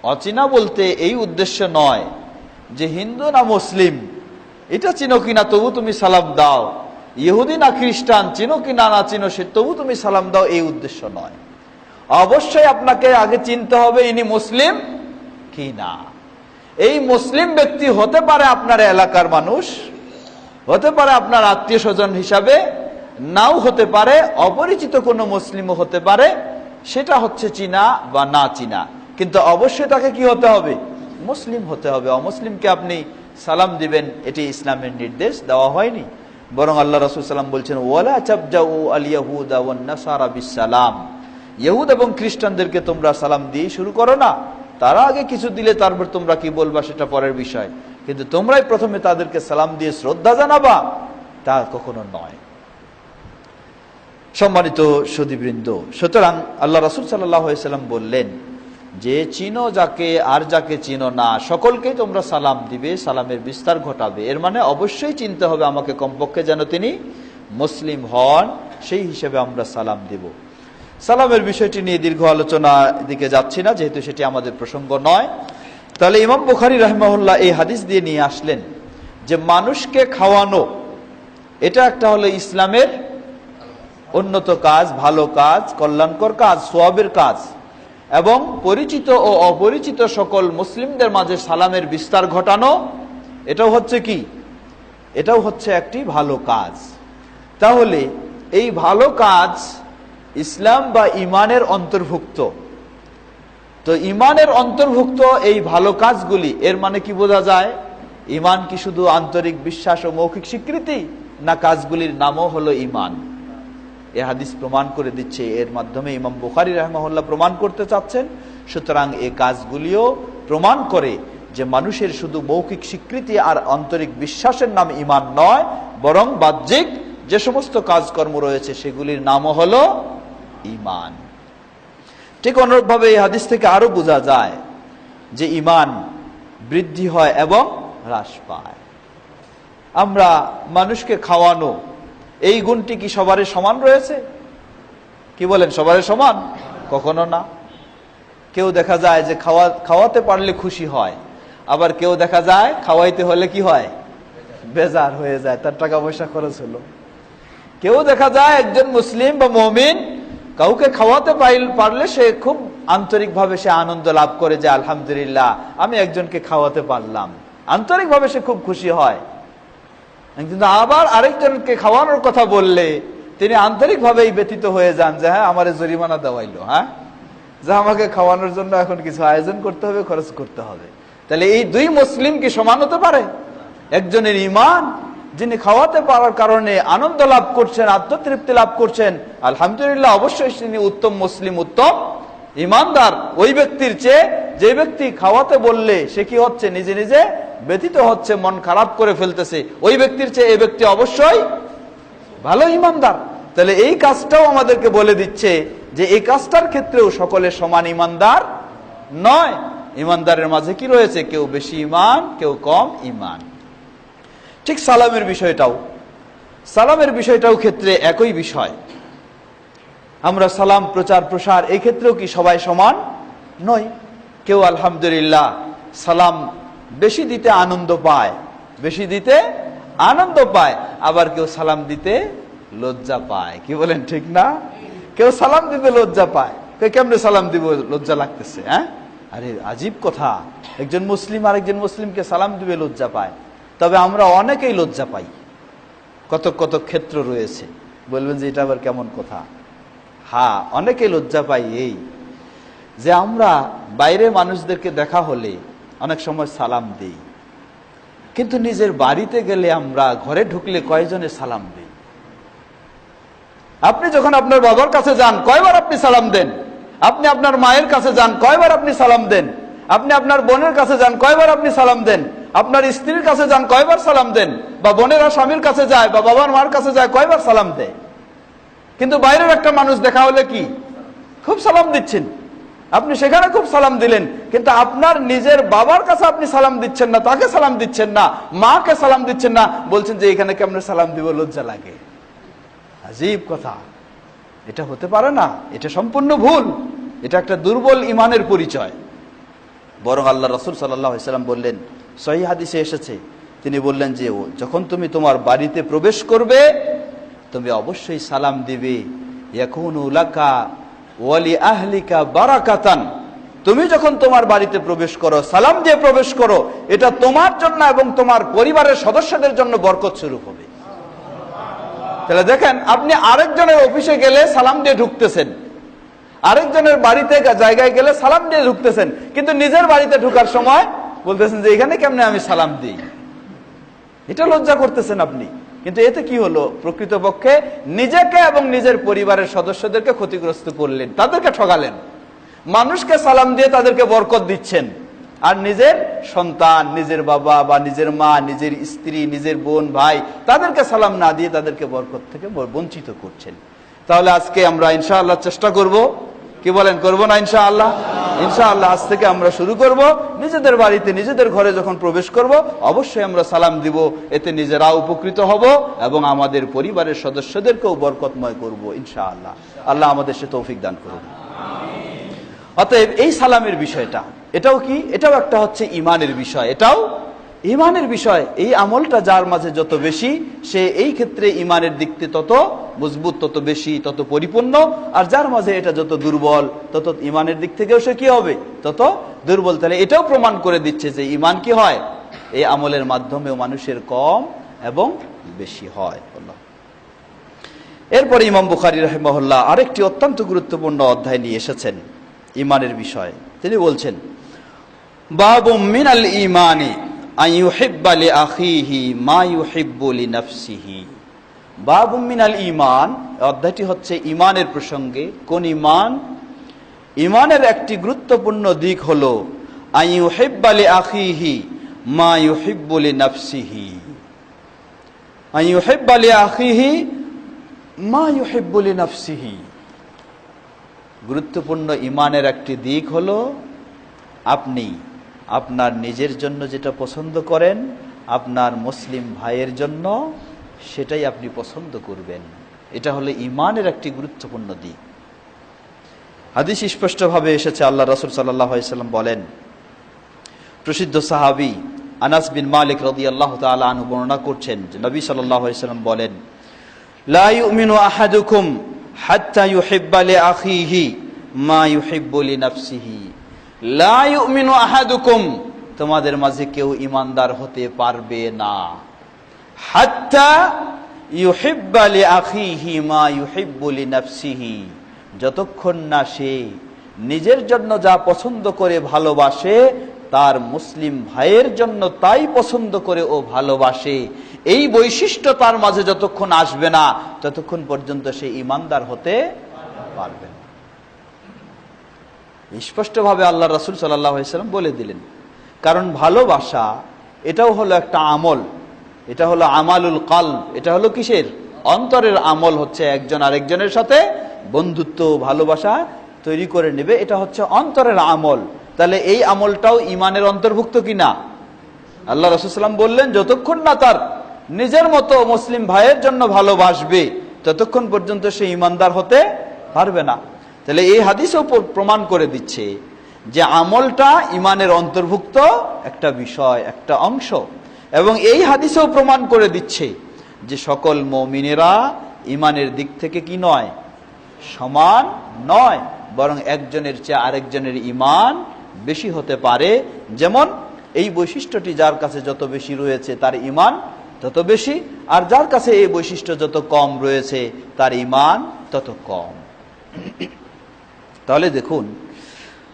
অচিনা বলতে এই উদ্দেশ্য নয় যে হিন্দু না মুসলিম এটা চিনো কিনা তবু তুমি সালাম দাও, ইহুদি না খ্রিস্টান চিনো কিনা না চিনো সে তবু তুমি সালাম দাও, এই উদ্দেশ্য নয়। অবশ্যই আপনাকে আগে চিনতে হবে ইনি মুসলিম কি না। এই মুসলিম ব্যক্তি হতে পারে আপনার এলাকার মানুষ, হতে পারে আপনার আত্মীয় স্বজন হিসাবে, নাও হতে পারে, অপরিচিত কোনো মুসলিমও হতে পারে, সেটা হচ্ছে চিনা বা না চিনা, কিন্তু অবশ্যই তাকে কি হতে হবে? মুসলিম হতে হবে। অমুসলিমকে আপনি সালাম দিবেন এটি ইসলামের নির্দেশ দেওয়া হয়নি, বরং আল্লাহ রাসূল সাল্লাল্লাহু আলাইহি ওয়াসাল্লাম বলছেন, ওয়ালা তাবদাউ আল ইয়াহুদা ওয়ান নাসারা বিসসালাম, ইহুদ এবং খ্রিস্টানদেরকে তোমরা সালাম দিয়ে শুরু করো না, তারা আগে কিছু দিলে তারপর তোমরা কি বলবা সেটা পরের বিষয়, কিন্তু তোমরাই প্রথমে তাদেরকে সালাম দিয়ে শ্রদ্ধা জানাবা, তা কখনো নয়। সম্মানিত সুধীবৃন্দ, সুতরাং আল্লাহ রাসূল সাল্লাল্লাহু আলাইহি ওয়াসাল্লাম বললেন যে চিনো যাকে আর যাকে চিনো না সকলকেই তোমরা সালাম দিবে, সালামের বিস্তার ঘটাবে। এর মানে অবশ্যই চিনতে হবে আমাকে, কমপক্ষে যেন তিনি মুসলিম হন, সেই হিসেবে আমরা সালাম দিব। সালামের বিষয়টি নিয়ে দীর্ঘ আলোচনা দিকে যাচ্ছি না, যেহেতু সেটি আমাদের প্রসঙ্গ নয়। তাহলে ইমাম বুখারী রাহিমাহুল্লাহ এই হাদিস দিয়ে নিয়ে আসলেন যে মানুষকে খাওয়ানো এটা একটা হলো ইসলামের উন্নত কাজ, ভালো কাজ, কল্যাণকর কাজ, সওয়াবের কাজ, এবং পরিচিত ও অপরিচিত সকল মুসলিমদের মাঝে সালামের বিস্তার ঘটানো এটাও হচ্ছে কি? এটাও হচ্ছে একটি ভালো কাজ। তাহলে এই ভালো কাজ ইসলাম বা ইমানের অন্তর্ভুক্ত। তো ইমানের অন্তর্ভুক্ত এই ভালো কাজগুলি, এর মানে কি বোঝা যায়? ইমান কি শুধু আন্তরিক বিশ্বাস ও মৌখিক স্বীকৃতি, না কাজগুলির নামও হলো ইমান? এ হাদিস প্রমাণ করে দিচ্ছে, এর মাধ্যমে ইমাম বুখারী রাহিমাহুল্লাহ প্রমাণ করতে চাচ্ছেন। সুতরাং এই কাজগুলিও প্রমাণ করে যে মানুষের শুধু মৌখিক স্বীকৃতি আর আন্তরিক বিশ্বাসের নাম ইমান নয়, বরং বাহ্যিক যে সমস্ত কাজকর্ম রয়েছে সেগুলির নামও হলো ইমান। ঠিক অনুরূপভাবে এই হাদিস থেকে আরো বোঝা যায় যে ইমান বৃদ্ধি হয় এবং হ্রাস পায়। আমরা মানুষকে খাওয়ানো, এই গুণটি কি সবারই সমান রয়েছে? কি বলেন, সবারই সমান? কখনো না। কেউ দেখা যায় যে খাওয়াতে পারলে খুশি হয়, আবার কেউ দেখা যায় খাওয়াইতে হলে কি হয়? বেজার হয়ে যায়, তার টাকা পয়সা খরচ হলো। কেউ দেখা যায় একজন মুসলিম বা মুমিন কাউকে খাওয়াতে পারলে সে খুব আন্তরিকভাবে সে আনন্দ লাভ করে যে আলহামদুলিল্লাহ আমি একজনকে খাওয়াতে পারলাম, আন্তরিকভাবে সে খুব খুশি হয়। কিন্তু আবার আরেকজনকে খাওয়ানোর কথা বললে তিনি আন্তরিকভাবেই ব্যথিত হয়ে যান যে হ্যাঁ আমারে জরিমানা দেওয়াইলো, হ্যাঁ যে আমাকে খাওয়ানোর জন্য এখন কিছু আয়োজন করতে হবে, খরচ করতে হবে। তাহলে এই দুই মুসলিম কি সমান হতে পারে? একজনের ইমান, যিনি খাওয়াতে পারার কারণে আনন্দ লাভ করছেন, আত্মতৃপ্তি লাভ করছেন, আলহামদুলিল্লাহ, অবশ্যই তিনি উত্তম মুসলিম, উত্তম ইমানদার ওই ব্যক্তির চেয়ে যে ব্যক্তি খাওয়াতে বললে সে কি হচ্ছে? নিজে নিজে ব্যথিত হচ্ছে, মন খারাপ করে ফেলতেছে, ওই ব্যক্তির চেয়ে এই ব্যক্তি অবশ্যই ভালো ইমানদার। তাহলে এই কাজটাও আমাদেরকে বলে দিচ্ছে যে এই কাজটার ক্ষেত্রেও সকলে সমান ইমানদার নয়। ইমানদারের মাঝে কি রয়েছে? কেউ বেশি ইমান, কেউ কম ইমান। ঠিক সালামের বিষয়টাও ক্ষেত্রে একই বিষয়। আমরা সালাম প্রচার প্রসার এই ক্ষেত্রেও কি সবাই সমান নই? কেউ আলহামদুলিল্লাহ সালাম বেশি দিতে আনন্দ পায়, আবার কেউ সালাম দিতে লজ্জা পায়। কি বলেন, ঠিক না? কেউ সালাম দিতে লজ্জা পায়, কেমনে সালাম দিব, লজ্জা লাগতেছে। হ্যাঁ, আরে আজীব কথা, একজন মুসলিম আর একজন মুসলিমকে সালাম দিবে লজ্জা পায়। তবে আমরা অনেকেই লজ্জা পাই, কত কত ক্ষেত্র রয়েছে। বলবেন যে এটা আবার কেমন কথা? হ্যাঁ, অনেকেই লজ্জা পাই এই যে আমরা বাইরে মানুষদেরকে দেখা হলে অনেক সময় সালাম দিই, কিন্তু নিজের বাড়িতে গেলে আমরা ঘরে ঢুকলে কয়জনে সালাম দিই? আপনি যখন আপনার বাবার কাছে যান কয়বার আপনি সালাম দেন? আপনি আপনার মায়ের কাছে যান কয়বার আপনি সালাম দেন? আপনি আপনার বোনের কাছে যান কয়বার আপনি সালাম দেন? আপনার স্ত্রীর কাছে যান, কয়বার সালাম দেন? বা বোনেরা স্বামীর কাছে যায়, বা বাবার মার কাছে যায়, কয়বার সালাম দেয়? কিন্তু বাইরের একটা মানুষ দেখা হলে কি খুব সালাম দিচ্ছেন, আপনি সেখানে খুব সালাম দিলেন, কিন্তু আপনার নিজের বাবার কাছে আপনি সালাম দিচ্ছেন না, তাকে সালাম দিচ্ছেন না, মাকে সালাম দিচ্ছেন না, বলছেন যে এখানে কেমনে সালাম দিব, লজ্জা লাগে। আজীব কথা, এটা হতে পারে না, এটা সম্পূর্ণ ভুল, এটা একটা দুর্বল ইমানের পরিচয়। বরং আল্লাহ রাসূল সাল্লাল্লাহু আলাইহি ওয়াসাল্লাম বললেন, সহিহ হাদিসে এসেছে, তিনি বললেন যে যখন তুমি তোমার বাড়িতে প্রবেশ করবে তুমি অবশ্যই সালাম দিবে। ইয়াকুনু লাকা ওয়া লি আহলিকা বারাকাতান, তুমি যখন তোমার বাড়িতে প্রবেশ করো সালাম দিয়ে প্রবেশ করো, এটা তোমার জন্য এবং তোমার পরিবারের সদস্যদের জন্য বরকত স্বরূপ হবে। তাহলে দেখেন, আপনি আরেকজনের অফিসে গেলে সালাম দিয়ে ঢুকতেছেন, আরেকজনের বাড়িতে জায়গায় গেলে সালাম দিয়ে ঢুকতেছেন, কিন্তু নিজের বাড়িতে ঢুকার সময় বলতেছেন যে এখানে কেমনে আমি সালাম দিই, এটা লজ্জা করতেছেন আপনি। কিন্তু এতে কি হলো? প্রকৃতপক্ষে নিজেকে এবং নিজের পরিবারের সদস্যদেরকে ক্ষতিগ্রস্ত করলেন, তাদেরকে ঠকালেন। মানুষকে সালাম দিয়ে তাদেরকে বরকত দিচ্ছেন, আর নিজের সন্তান, নিজের বাবা বা নিজের মা, নিজের স্ত্রী, নিজের বোন ভাই, তাদেরকে সালাম না দিয়ে তাদেরকে বরকত থেকে বঞ্চিত করছেন। তাহলে আজকে আমরা ইনশাআল্লাহ চেষ্টা করব, কি বলেন, করবো না ইনশাআল্লাহ? ইনশাআল্লাহ আজ থেকে আমরা শুরু করব, নিজেদের বাড়িতে নিজেদের ঘরে যখন প্রবেশ করব অবশ্যই আমরা সালাম দিব, এতে নিজেরা উপকৃত হব এবং আমাদের পরিবারের সদস্যদেরকেও বরকতময় করব ইনশাআল্লাহ। আল্লাহ আমাদের সে তৌফিক দান করুন। অতএব এই সালামের বিষয়টা, এটাও কি, এটাও একটা হচ্ছে ইমানের বিষয়, এটাও ইমানের বিষয়। এই আমলটা যার মাঝে যত বেশি, সে এই ক্ষেত্রে ইমানের দিক থেকে তত মজবুত, তত বেশি, তত পরিপূর্ণ। আর যার মাঝে এটা যত দুর্বল, তত ইমানের দিক থেকেও সে কি হবে, তত দুর্বল। তাহলে এটাও প্রমাণ করে দিচ্ছে যে ইমান কি হয়, এই আমলের মাধ্যমেও মানুষের কম এবং বেশি হয়। এরপরে ইমাম বুখারী রাহিমাহুল্লাহ আরেকটি অত্যন্ত গুরুত্বপূর্ণ অধ্যায় নিয়ে এসেছেন ইমানের বিষয়ে। তিনি বলছেন, বাবু মিনাল ঈমানি আন ইউহিব্বা লিআখিহি মা ইউহিব্বু লিনাফসিহি। বাবু মিনাল ঈমান, অধ্যায়টি হচ্ছে ঈমানের প্রসঙ্গে। কোন ঈমান? ঈমানের একটি গুরুত্বপূর্ণ দিক হলো আন ইউহিব্বা লিআখিহি মা ইউহিব্বু লিনাফসিহি। আন ইউহিব্বা লিআখিহি মা ইউহিব্বু লিনাফসিহি। গুরুত্বপূর্ণ ঈমানের একটি দিক হলো আপনি আপনার নিজের জন্য যেটা পছন্দ করেন, আপনার মুসলিম ভাইয়ের জন্য সেটাই আপনি পছন্দ করবেন। এটা হলো ঈমানের একটি গুরুত্বপূর্ণ দিক। হাদিস স্পষ্টভাবে এসেছে, আল্লাহ রাসূল সাল্লাল্লাহু আলাইহি ওয়াসাল্লাম বলেন, প্রসিদ্ধ সাহাবী আনাস বিন মালিক রাদিয়াল্লাহু তাআলা আনহু বর্ণনা করছেন যে নবী সাল্লাল্লাহু আলাইহি ওয়াসাল্লাম বলেন, লা ইউমিনু আহাদুকুম হাত্তা ইউহিব্বা লিআখিহি মা ইউহিব্বু লিনাফসিহি। লা ইউমিনু আহাদুকুম, তোমাদের মাঝে কেউ ঈমানদার হতে পারবে না, হাত্তা ইউহিব্বা লিআখিহি মা ইউহিব্বু লিনাফসিহি, যতক্ষণ না সে নিজের জন্য যা পছন্দ করে ভালোবাসে তার মুসলিম ভাইয়ের জন্য তাই পছন্দ করে ও ভালোবাসে। এই বৈশিষ্ট্য তার মাঝে যতক্ষণ আসবে না ততক্ষণ পর্যন্ত সে ঈমানদার হতে পারবে না। স্পষ্টভাবে আল্লাহ রাসূল সাল্লাল্লাহু আলাইহি ওয়াসাল্লাম বলে দিলেন। কারণ ভালোবাসা এটাও হলো একটা আমল, এটা হলো আমালুল কলব, এটা হলো কিসের? অন্তরের আমল। হচ্ছে একজন আরেকজনের সাথে বন্ধুত্ব, ভালোবাসা তৈরি করে নেবে, এটা হচ্ছে অন্তরের আমল। তাহলে এই আমলটাও ঈমানের অন্তর্ভুক্ত কিনা? আল্লাহ রাসূল সাল্লাল্লাহু আলাইহি ওয়াসাল্লাম বললেন, যতক্ষণ না তার নিজের মতো মুসলিম ভাইয়ের জন্য ভালোবাসবে ততক্ষণ পর্যন্ত সে ঈমানদার হতে পারবে না। তাহলে এই হাদিসও প্রমাণ করে দিচ্ছে যে আমলটা ঈমানের অন্তর্ভুক্ত একটা বিষয়, একটা অংশ। এবং এই হাদিসও প্রমাণ করে দিচ্ছে যে সকল মুমিনেরা ঈমানের দিক থেকে কি নয়, সমান নয়, বরং একজনের চেয়ে আরেকজনের ঈমান বেশি হতে পারে। যেমন এই বৈশিষ্ট্যটি যার কাছে যত বেশি রয়েছে তার ঈমান তত বেশি, আর যার কাছে এই বৈশিষ্ট্য যত কম রয়েছে তার ঈমান তত কম। তাহলে দেখুন,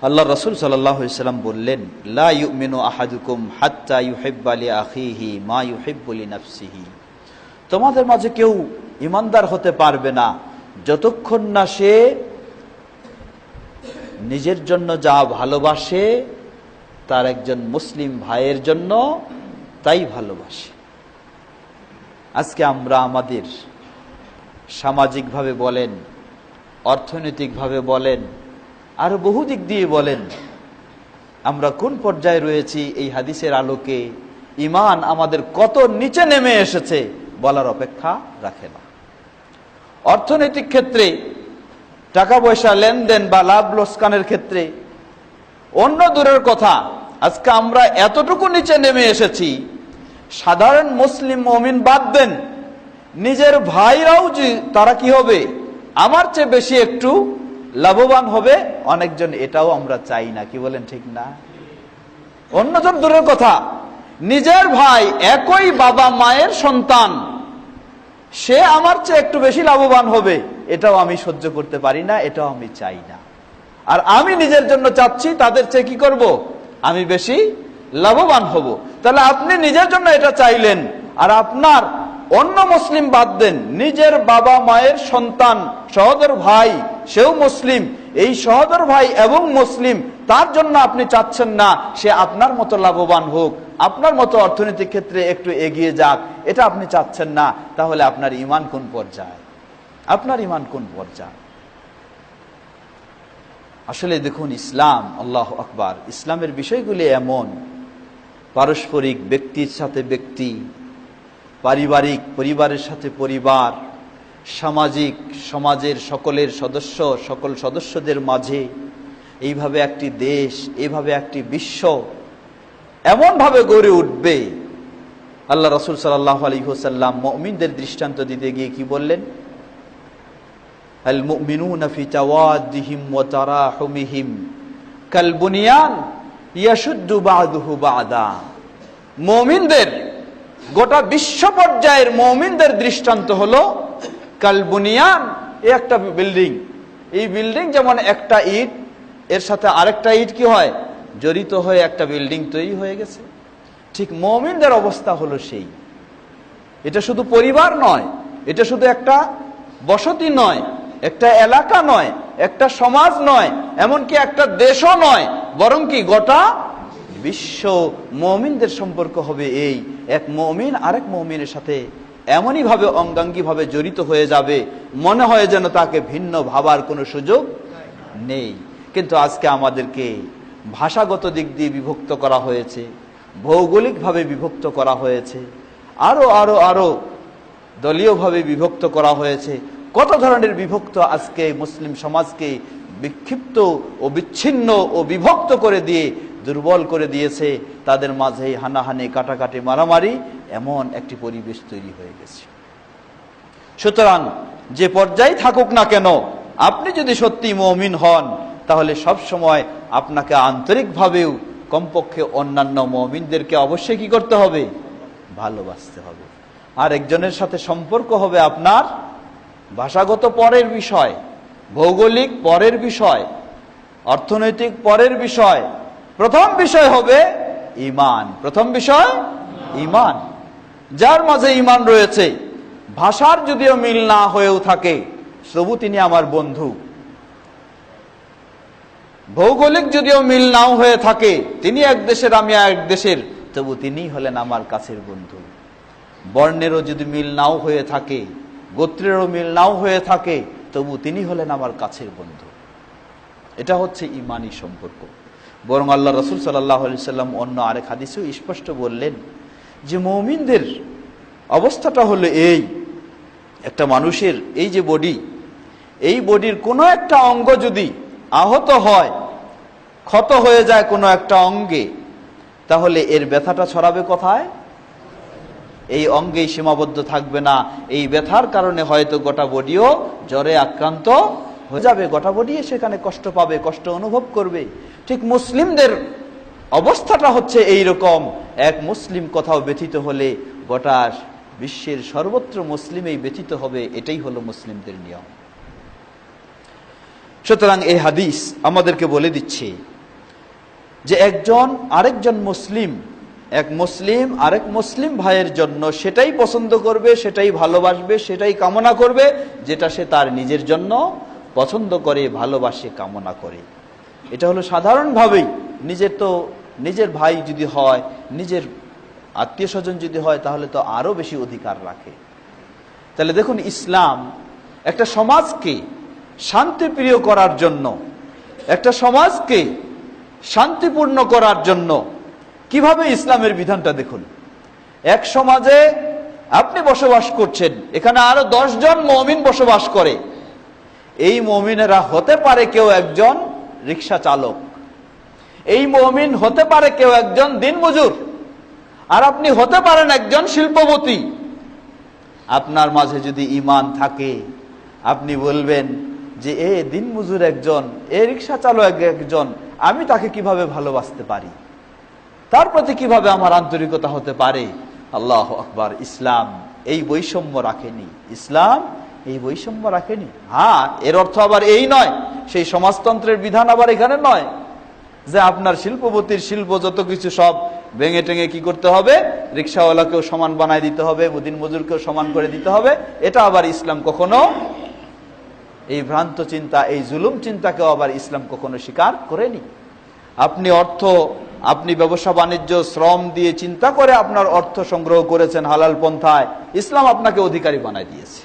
আল্লাহ রাসূল সাল্লাল্লাহু আলাইহি ওয়াসাল্লাম বললেন, লা ইউমিনু আহাদুকুম হাত্তা ইউহিব্বা লিআখিহি মা ইউহিব্বু লিনাফসিহি। তোমাদের মাঝে কেউ ঈমানদার হতে পারবে না যতক্ষণ না সে নিজের জন্য যা ভালোবাসে তার একজন মুসলিম ভাইয়ের জন্য তাই ভালোবাসে। আজকে আমরা আমাদের সামাজিকভাবে বলেন, অর্থনৈতিকভাবে বলেন, আর বহু দিক দিয়ে বলেন, আমরা কোন পর্যায়ে রয়েছি এই হাদিসের আলোকে ঈমান আমাদের কত নিচে নেমে এসেছে বলার অপেক্ষা রাখে না। অর্থনৈতিক ক্ষেত্রে, টাকা পয়সা লেনদেন বা লাভ লোকসানের ক্ষেত্রে অন্য দূরের কথা, আজকে আমরা এতটুকু নিচে নেমে এসেছি, সাধারণ মুসলিম মুমিন বাদ দেন, নিজের ভাইরাও যে তারা কি হবে, আমার চেয়ে বেশি একটু লাভবান হবে, অনেকজন এটাও আমরা চাই না। কি বলেন, ঠিক না? অন্যজন দূরের কথা, নিজের ভাই, একই বাবা মায়ের সন্তান, সে আমার চেয়ে একটু বেশি লাভবান হবে, এটাও আমি সহ্য করতে পারি না, এটাও আমি চাই না। আর আমি নিজের জন্য চাচ্ছি তাদের চেয়ে কি করব, আমি বেশি লাভবান হব। তাহলে আপনি নিজের জন্য এটা চাইলেন, আর আপনার অন্য মুসলিম বাদ দেন, নিজের বাবা মায়ের সন্তান, সহোদর ভাই, সেও মুসলিম, এই সহোদর ভাই এবং মুসলিম, তার জন্য আপনি চাচ্ছেন না সে আপনার মতো লাভবান হোক, আপনার মতো অর্থনৈতিক ক্ষেত্রে একটু এগিয়ে যাক, এটা আপনি চাচ্ছেন না। তাহলে আপনার ঈমান কোন পর্যায়ে? আপনার ঈমান কোন পর্যায়ে? আসলে দেখুন, ইসলাম, আল্লাহু আকবার, ইসলামের বিষয়গুলি এমন, পারস্পরিক, ব্যক্তির সাথে ব্যক্তি, পারিবারিক, পরিবারের সাথে পরিবার, সামাজিক, সমাজের সকলের সদস্য, সকল সদস্যদের মাঝে, এইভাবে একটি দেশ, এইভাবে একটি বিশ্ব এমনভাবে গড়ে উঠবে। আল্লাহ রাসূল সাল্লাল্লাহু আলাইহি ওয়াসাল্লাম মুমিনদের দৃষ্টান্ত দিতে গিয়ে কি বললেন? আল মুমিনুনা ফি তাওয়াদ্দিহিম ওয়া তারাহুমিহিম কাল বুনিয়ান ইয়াশুদ্দু বা'দুহু বা'দা। মুমিনদের, গোটা বিশ্ব পর্যায়ের মুমিনদের দৃষ্টান্ত হলো কাল বুনিয়ান, এই একটা বিল্ডিং, এই বিল্ডিং যেমন একটা ইট, এর সাথে আরেকটা ইট কি হয়, জড়িত হয়ে একটা বিল্ডিং তৈরি হয়ে গেছে। ঠিক মুমিনদের অবস্থা হলো সেই। এটা শুধু পরিবার নয়, এটা শুধু একটা বসতি নয়, একটা এলাকা নয়, একটা সমাজ নয়, এমনকি একটা দেশও নয়, বরং কি গোটা বিশ্ব মুমিনদের সম্পর্ক হবে এই। এক মুমিন আরেক মুমিনের সাথে এমনই ভাবে অঙ্গাঙ্গী ভাবে জড়িত হয়ে যাবে, মনে হয় যেন তাকে ভিন্ন ভাবার কোনো সুযোগ নেই। কিন্তু আজকে আমাদেরকে ভাষাগত দিক দিয়ে বিভক্ত করা হয়েছে, ভৌগোলিকভাবে বিভক্ত করা হয়েছে, আরো আরো আরো দলীয়ভাবে বিভক্ত করা হয়েছে। কত ধরনের বিভক্ত আজকে মুসলিম সমাজকে বিক্ষিপ্ত ও বিচ্ছিন্ন ও বিভক্ত করে দিয়ে দুর্বল করে দিয়েছে। তাদের মাঝে হানাহানি, কাটাকাটি, মারামারি, এমন একটি পরিবেশ তৈরি হয়ে গেছে। সুতরাং যে পর্যায়ে থাকুক না কেন, আপনি যদি সত্যি মুমিন হন, তাহলে সব সময় আপনাকে আন্তরিকভাবেও কমপক্ষে অন্যান্য মুমিনদেরকে অবশ্যই কি করতে হবে, ভালোবাসতে হবে। আর একজনের সাথে সম্পর্ক হবে আপনার ভাষাগত পরের বিষয়, ভৌগোলিক পরের বিষয়, অর্থনৈতিক পরের বিষয়। প্রথম বিষয় হবে ঈমান। প্রথম বিষয় ঈমান। যার মাঝে ঈমান রয়েছে, ভাষার যদিও মিল না হয়েও থাকে, তবু তিনি আমার বন্ধু। ভৌগোলিক যদিও মিল নাও হয়ে থাকে, তিনি এক দেশের আমি এক দেশের, তবু তিনি হলেন আমার কাছের বন্ধু। বর্ণেরও যদি মিল নাও হয়ে থাকে, গোত্রেরও মিল নাও হয়ে থাকে, তবু তিনি হলেন আমার কাছের বন্ধু। এটা হচ্ছে ঈমানি সম্পর্ক। বরং আল্লাহ রাসূল সাল্লাল্লাহু আলাইহি সাল্লাম অন্য আরেক হাদিসেও স্পষ্ট বললেন যে মুমিনদের অবস্থাটা হলো এই, একটা মানুষের এই যে বডি, এই বডির কোনো একটা অঙ্গ যদি আহত হয়, ক্ষত হয়ে যায় কোনো একটা অঙ্গে, তাহলে এর ব্যথাটা ছড়াবে কোথায়? এই অঙ্গেই সীমাবদ্ধ থাকবে না। এই ব্যথার কারণে হয়তো গোটা বডিও জ্বরে আক্রান্ত হয়ে যাবে, গোটা বডি সেখানে কষ্ট পাবে, কষ্ট অনুভব করবে। ঠিক মুসলিমদের অবস্থাটা হচ্ছে এই রকম। এক মুসলিম কোথাও ব্যথিত হলে গোটা বিশ্বের সর্বত্র মুসলিমেই ব্যথিত হবে। এটাই হলো মুসলিমদের নিয়ম। সুতরাং এই হাদিস আমাদেরকে বলে দিচ্ছে যে একজন আরেকজন মুসলিম, এক মুসলিম আরেক মুসলিম ভাইয়ের জন্য সেটাই পছন্দ করবে, সেটাই ভালোবাসবে, সেটাই কামনা করবে যেটা সে তার নিজের জন্য পছন্দ করে, ভালোবাসে, কামনা করে। এটা হলো সাধারণভাবেই। নিজের তো নিজের ভাই যদি হয়, নিজের আত্মীয় স্বজন যদি হয় তাহলে তো আরো বেশি অধিকার রাখে। তাহলে দেখুন, ইসলাম একটা সমাজকে শান্তিপ্রিয় করার জন্য, একটা সমাজকে শান্তিপূর্ণ করার জন্য কিভাবে ইসলামের বিধানটা দেখুন। এক সমাজে আপনি বসবাস করছেন, এখানে আরো 10 জন মুমিন বসবাস করে। এই মুমিনেরা হতে পারে কেউ একজন রিক্সা চালক, এই মুমিন হতে পারে কেউ একজন দিনমজুর, আর আপনি হতে পারেন একজন শিল্পপতি। আপনার মাঝে যদি ঈমান থাকে, আপনি বলবেন যে এ দিনমজুর একজন, এ রিক্সা চালক একজন, আমি তাকে কিভাবে ভালোবাসতে পারি, তার প্রতি কিভাবে আমার আন্তরিকতা হতে পারে। আল্লাহু আকবার। ইসলাম এই বৈষম্য রাখেনি, ইসলাম এই বৈষম্য রাখেনি। হ্যাঁ, এর অর্থ আবার এই নয়, সেই সমাজতন্ত্রের বিধান আবার এখানে নয় যে আপনার শিল্পপতির শিল্প যত কিছু সব ভেঙে টেঙে কি করতে হবে, রিক্সাওয়ালাকেও সমান বানায় দিতে হবে, দিনমজুরকেও সমান করে দিতে হবে। এটা আবার ইসলাম কখনো, এই ভ্রান্ত চিন্তা, এই জুলুম চিন্তাকেও আবার ইসলাম কখনো স্বীকার করেনি। আপনি আপনি ব্যবসা বাণিজ্য শ্রম দিয়ে চিন্তা করে আপনার অর্থ সংগ্রহ করেছেন হালাল পন্থায়, ইসলাম আপনাকে অধিকারী বানায় দিয়েছে।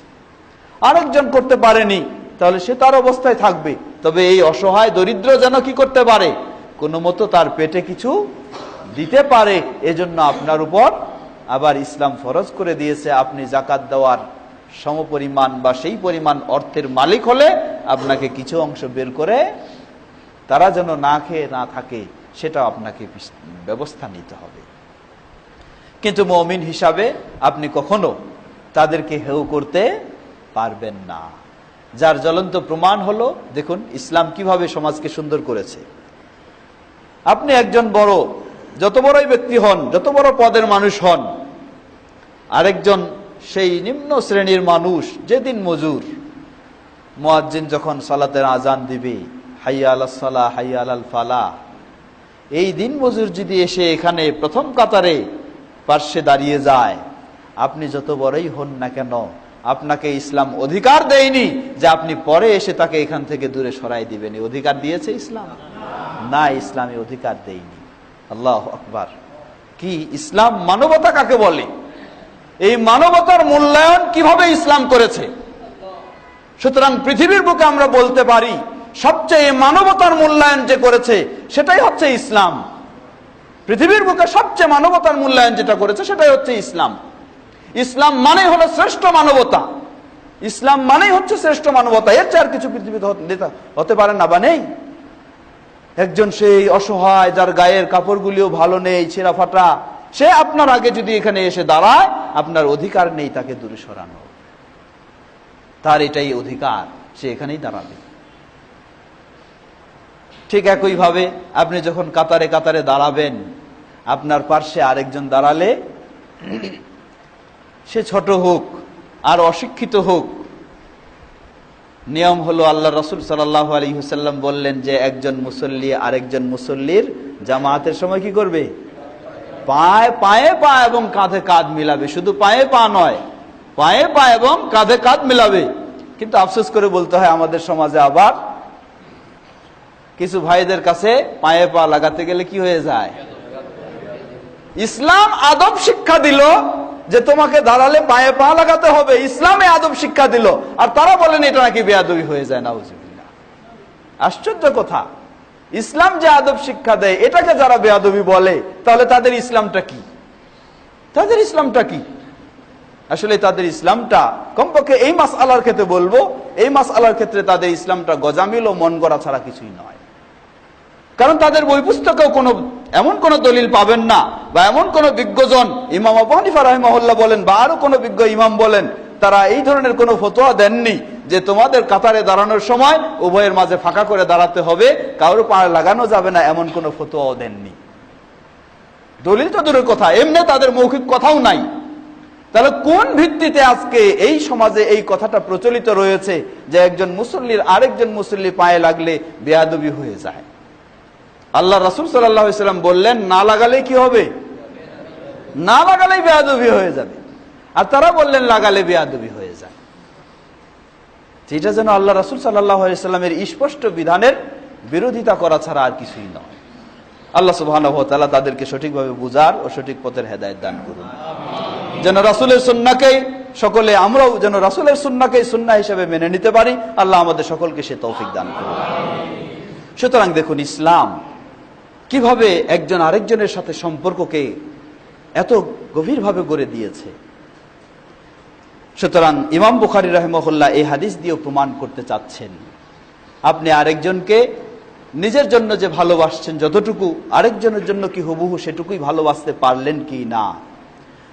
আরেকজন করতে পারেনি, তাহলে সে তার অবস্থায় থাকবে। তবে এই অসহায় দরিদ্র যেন কি করতে পারে, কোনো মতো তার পেটে কিছু দিতে পারে। এজন্য আপনার উপর আবার ইসলাম ফরজ করে দিয়েছে, আপনি জাকাত দেওয়ার সমপরিমাণ বা সেই পরিমাণ অর্থের মালিক হলে আপনাকে কিছু অংশ বের করে তারা যেন না খেয়ে না থাকে, সেটা আপনাকে ব্যবস্থা নিতে হবে। কিন্তু মুমিন হিসাবে আপনি কখনো তাদেরকে হেয় করতে পারবেন না। যার জ্বলন্ত প্রমাণ হলো, দেখুন ইসলাম কিভাবে সমাজকে সুন্দর করেছে। আপনি একজন বড়, যত বড়ই ব্যক্তি হন, যত বড় পদের মানুষ হন, আরেকজন সেই নিম্ন শ্রেণীর মানুষ, যেদিন মজুর, মুয়াজ্জিন যখন সালাতের আজান দিবে, হাইয়া আলাস সালাহ হাইয়া আলাল ফালাহ, এই দিন মজুর যদি এসে এখানে প্রথম কাতারে পার্শ্বে দাঁড়িয়ে যায়, আপনি যত বড়ই হন না কেন, আপনাকে ইসলাম অধিকার দেয়নি যে আপনি পরে এসে তাকে এখান থেকে দূরে সরাই দিবেন। অধিকার দিয়েছে ইসলাম? না, ইসলামী অধিকার দেয়নি। আল্লাহু আকবার। কি ইসলাম, মানবতা কাকে বলে, এই মানবতার মূল্যায়ন কিভাবে ইসলাম করেছে। সুতরাং পৃথিবীর বুকে আমরা বলতে পারি সবচেয়ে মানবতার মূল্যায়ন যে করেছে সেটাই হচ্ছে ইসলাম। পৃথিবীর বুকে সবচেয়ে মানবতার মূল্যায়ন যেটা করেছে সেটাই হচ্ছে ইসলাম। ইসলাম মানেই হলো শ্রেষ্ঠ মানবতা, ইসলাম মানেই হচ্ছে শ্রেষ্ঠ মানবতা। এর চেয়ে আর কিছু পৃথিবীতে হতে পারে না বা নেই। একজন সেই অসহায়, যার গায়ের কাপড়গুলিও ভালো নেই, ছেঁড়া ফাটা, সে আপনার আগে যদি এখানে এসে দাঁড়ায়, আপনার অধিকার নেই তাকে দূরে সরানো, তার এটাই অধিকার, সে এখানেই দাঁড়াবে। ঠিক একইভাবে আপনি যখন কাতারে কাতারে দাঁড়াবেন, আপনার পার্শ্বে আরেকজন দাঁড়ালে, সে ছোট হোক আর অশিক্ষিত হোক, নিয়ম হলো আল্লাহ রাসূল সাল্লাল্লাহু আলাইহি ওয়াসাল্লাম বললেন যে একজন মুসল্লি আরেকজন মুসল্লির জামাতের সময় কি করবে, পায়ে পায়ে পা এবং কাঁধে কাঁধ মিলাবে। শুধু পায়ে পা নয়, পায়ে পা এবং কাঁধে কাঁধ মিলাবে। কিন্তু আফসোস করে বলতে হয়, আমাদের সমাজে আবার কিছু ভাইদের কাছে পায়ে পা লাগাতে গেলে কি হয়ে যায়। ইসলাম আদব শিক্ষা দিল যে তোমাকে দাঁড়ালে পায়ে পা লাগাতে হবে, ইসলামে আদব শিক্ষা দিল, আর তারা বলেন এটা নাকি বেয়াদবি হয়ে যায়। নাউজুবিল্লাহ। আশ্চর্য কথা, ইসলাম যে আদব শিক্ষা দেয় এটাকে যারা বেয়াদবি বলে, তাহলে তাদের ইসলামটা কি? তাদের ইসলামটা কি? আসলে তাদের ইসলামটা, কমপক্ষে এই মাসআলার ক্ষেত্রে বলবো, এই মাসআলার ক্ষেত্রে তাদের ইসলামটা গজামিল ও মন গড়া ছাড়া কিছুই নয়। কারণ তাদের বই পুস্তকেও এমন কোন দলিল পাবেন না, বা এমন কোন বিজ্ঞজন, ইমাম আবু হানিফা রাহিমাহুল্লাহ বলেন বা আরো কোন বিজ্ঞ ইমাম বলেন, তারা এই ধরনের কোন ফতোয়া দেননি যে তোমাদের কাতারে দাঁড়ানোর সময় উভয়ের মাঝে ফাঁকা করে দাঁড়াতে হবে, কারো পা লাগানো যাবে না, এমন কোন ফতোয়াও দেননি। দলিল তো দূরের কথা, এমনি তাদের মৌখিক কথাও নাই। তাহলে কোন ভিত্তিতে আজকে এই সমাজে এই কথাটা প্রচলিত রয়েছে যে একজন মুসল্লির আরেকজন মুসল্লি পায়ে লাগলে বেয়াদবি হয়ে যায়? আল্লাহ রাসূল সাল্লাল্লাহু আলাইহি ওয়াসাল্লাম বললেন, না লাগালে কি হবে? না লাগালেই বেয়াদবি হয়ে যাবে। আর তারা বললেন লাগালে বেয়াদবি হয়ে যায়। এটা যেন আল্লাহ রাসূল সাল্লাল্লাহু আলাইহি ওয়াসাল্লামের স্পষ্ট বিধানের বিরোধিতা করা ছাড়া আর কিছুই নয়। আল্লাহ সুবহানাহু ওয়া তাআলা তাদেরকে সঠিকভাবে বুঝার ও সঠিক পথের হেদায়েত দান করুন। যেন রাসূলের সুন্নাহকে সকলে, আমরাও যেন রাসূলের সুন্নাহকে সুন্নাহ হিসেবে মেনে নিতে পারি। আল্লাহ আমাদের সকলকে সে তৌফিক দান করুন। সুতরাং দেখুন, ইসলাম কিভাবে একজন আরেকজনের সাথে সম্পর্ককে এত গভীরভাবে গড়ে দিয়েছে। সুতরাং ইমাম বুখারী রাহিমাহুল্লাহ এই হাদিস দিয়ে প্রমাণ করতে চাচ্ছেন, আপনি আরেকজনকে নিজের জন্য যে ভালোবাসছেন যতটুকু, আরেকজনের জন্য কি হুবহু সেটুকুই ভালোবাসতে পারলেন কি না।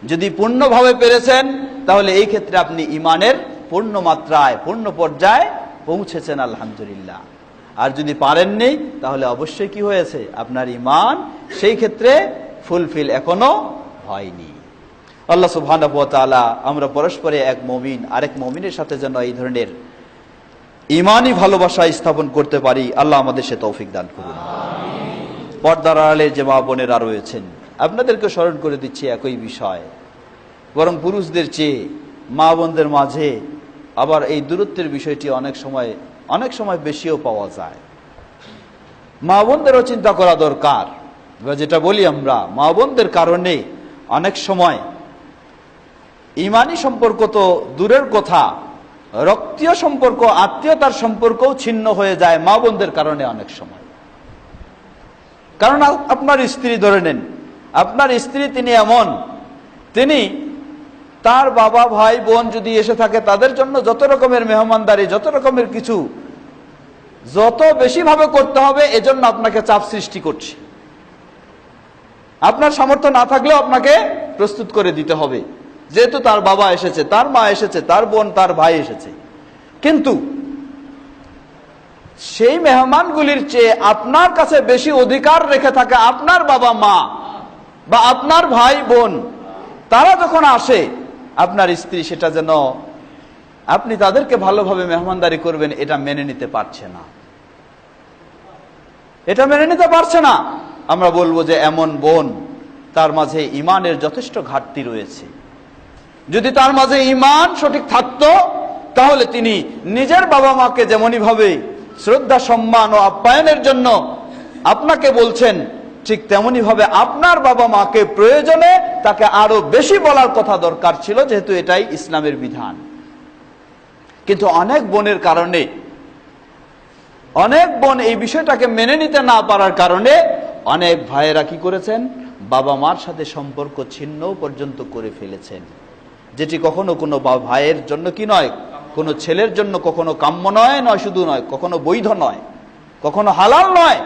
যদি পূর্ণভাবে পেরেছেন তাহলে এই ক্ষেত্রে আপনি ইমানের পূর্ণ মাত্রায়, পূর্ণ পর্যায়ে পৌঁছেছেন, আলহামদুলিল্লাহ। আর যদি পারেননি তাহলে অবশ্যই কি হয়েছে, আপনার ইমান সেই ক্ষেত্রে ফুলফিল এখনো হয়নি। আল্লাহ সুবহানাহু ওয়া তাআলা আমরা পরস্পরে এক মুমিন আরেক মুমিনের সাথে যেন এই ধরনের ইমানি ভালোবাসা স্থাপন করতে পারি, আল্লাহ আমাদের সে তৌফিক দান করুন। পর্দার আড়ালে যে মা বোনেরা রয়েছেন, আপনাদেরকে স্মরণ করে দিচ্ছি একই বিষয়, বরং পুরুষদের চেয়ে মা বোনদের মাঝে আবার এই দূরত্বের বিষয়টি অনেক সময় বেশিও পাওয়া যায়। মা বোনদেরও চিন্তা করা দরকার। যেটা বলি আমরা, মা বোনদের কারণে অনেক সময় ইমানি সম্পর্ক তো দূরের কথা, রক্তীয় সম্পর্ক, আত্মীয়তার সম্পর্কও ছিন্ন হয়ে যায় মা বোনদের কারণে অনেক সময়। কারণ আপনার স্ত্রী, ধরে নেন আপনার স্ত্রী, তিনি এমন, তিনি তার বাবা ভাই বোন যদি এসে থাকে তাদের জন্য যত রকমের মেহমানদারি, যত রকমের কিছু যত বেশি ভাবে করতে হবে, এজন্য আপনাকে চাপ সৃষ্টি করছে। আপনার সামর্থ্য না থাকলেও আপনাকে প্রস্তুত করে দিতে হবে, যেহেতু তার বাবা এসেছে, তার মা এসেছে, তার বোন, তার ভাই এসেছে। কিন্তু সেই মেহমানগুলির চেয়ে আপনার কাছে বেশি অধিকার রেখে থাকে আপনার বাবা মা বা আপনার ভাই বোন। তারা যখন আসে, আপনার স্ত্রী সেটা যেন আপনি তাদেরকে ভালোভাবে মেহমানদারি করবেন এটা মেনে নিতে পারছে না, এটা মেনে নিতে পারছে না। আমরা বলবো যে এমন বোন, তার মাঝে ইমানের যথেষ্ট ঘাটতি রয়েছে। যদি তার মাঝে ইমান সঠিক থাকতো তাহলে তিনি নিজের বাবা মাকে যেমনই ভাবে শ্রদ্ধা, সম্মান ও আপ্যায়নের জন্য আপনাকে বলছেন, ঠিক তেমনি ভাবে আপনার বাবা মাকে প্রয়োজনে তাকে আরো বেশি বলার কথা দরকার ছিল, যেহেতু এটাই ইসলামের বিধান। কিন্তু অনেক বোনের কারণে, অনেক বোন এই বিষয়টাকে মেনে নিতে না পারার কারণে অনেক ভাইয়েরা কি করেছেন, বাবা মার সাথে সম্পর্ক ছিন্ন পর্যন্ত করে ফেলেছেন, যেটি কখনো কোনো ভাইয়ের জন্য কি নয়, কোনো ছেলের জন্য কখনো কাম্য নয়, শুধু নয়, কখনো বৈধ নয়, কখনো হালাল নয়।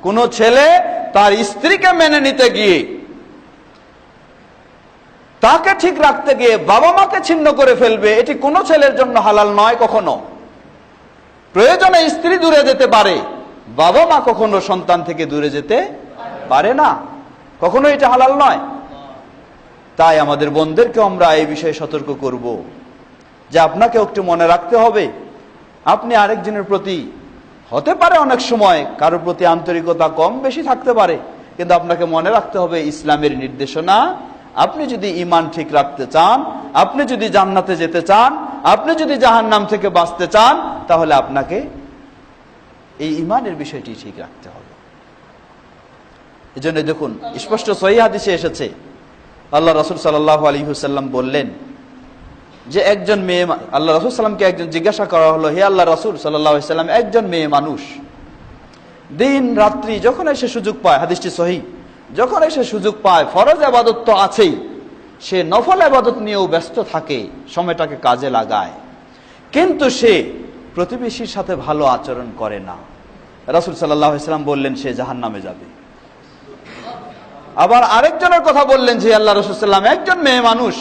কোনো ছেলে তার স্ত্রীকে মেনে নিতে গিয়ে, তাকে ঠিক রাখতে গিয়ে বাবা মাকে ছিন্ন করে ফেলবে, এটি কোনো ছেলের জন্য হালাল নয় কখনো। প্রয়োজনে স্ত্রী দূরে যেতে পারে, বাবা মা কখনো সন্তান থেকে দূরে যেতে পারে না, কখনো এটা হালাল নয়। তাই আমাদের বোনদেরকে আমরা এই বিষয়ে সতর্ক করব যে আপনাকে একটু মনে রাখতে হবে, আপনি আরেকজনের প্রতি হতে পারে অনেক সময় কারোর প্রতি আন্তরিকতা কম বেশি থাকতে পারে, কিন্তু আপনাকে মনে রাখতে হবে ইসলামের নির্দেশনা। আপনি যদি ইমান ঠিক রাখতে চান, আপনি যদি জান্নাতে যেতে চান, আপনি যদি জাহান্নাম থেকে বাঁচতে চান, তাহলে আপনাকে এই ইমানের বিষয়টি ঠিক রাখতে হবে। এজন্য দেখুন, স্পষ্ট সহিহ হাদিসে এসেছে, আল্লাহ রাসূল সাল্লাল্লাহু আলাইহি ওয়াসাল্লাম বললেন যে একজন মেয়ে, আল্লাহ রাসূল সাল্লামকে একজন জিজ্ঞাসা করা হলো, হে আল্লাহ রাসূল সাল্লাল্লাহু আলাইহি ওয়াসাল্লাম, একজন মেয়ে মানুষ দিন রাত্রি যখন এসে সুযোগ পায়, হাদিসটি সহিহ, যখন এসে সুযোগ পায়, ফরজ ইবাদত তো আছেই, সে নফল ইবাদত নিয়েও ব্যস্ত থাকে, সময়টাকে কাজে লাগায়, কিন্তু সে প্রতিবেশীর সাথে ভালো আচরণ করে না। রাসূল সাল্লাল্লাহু আলাইহি ওয়াসাল্লাম বললেন সে জাহান্নামে যাবে। আবার আরেকজনের কথা বললেন যে আল্লাহ রাসূল সাল্লাল্লাহু আলাইহি ওয়াসাল্লাম, একজন মেয়ে মানুষ,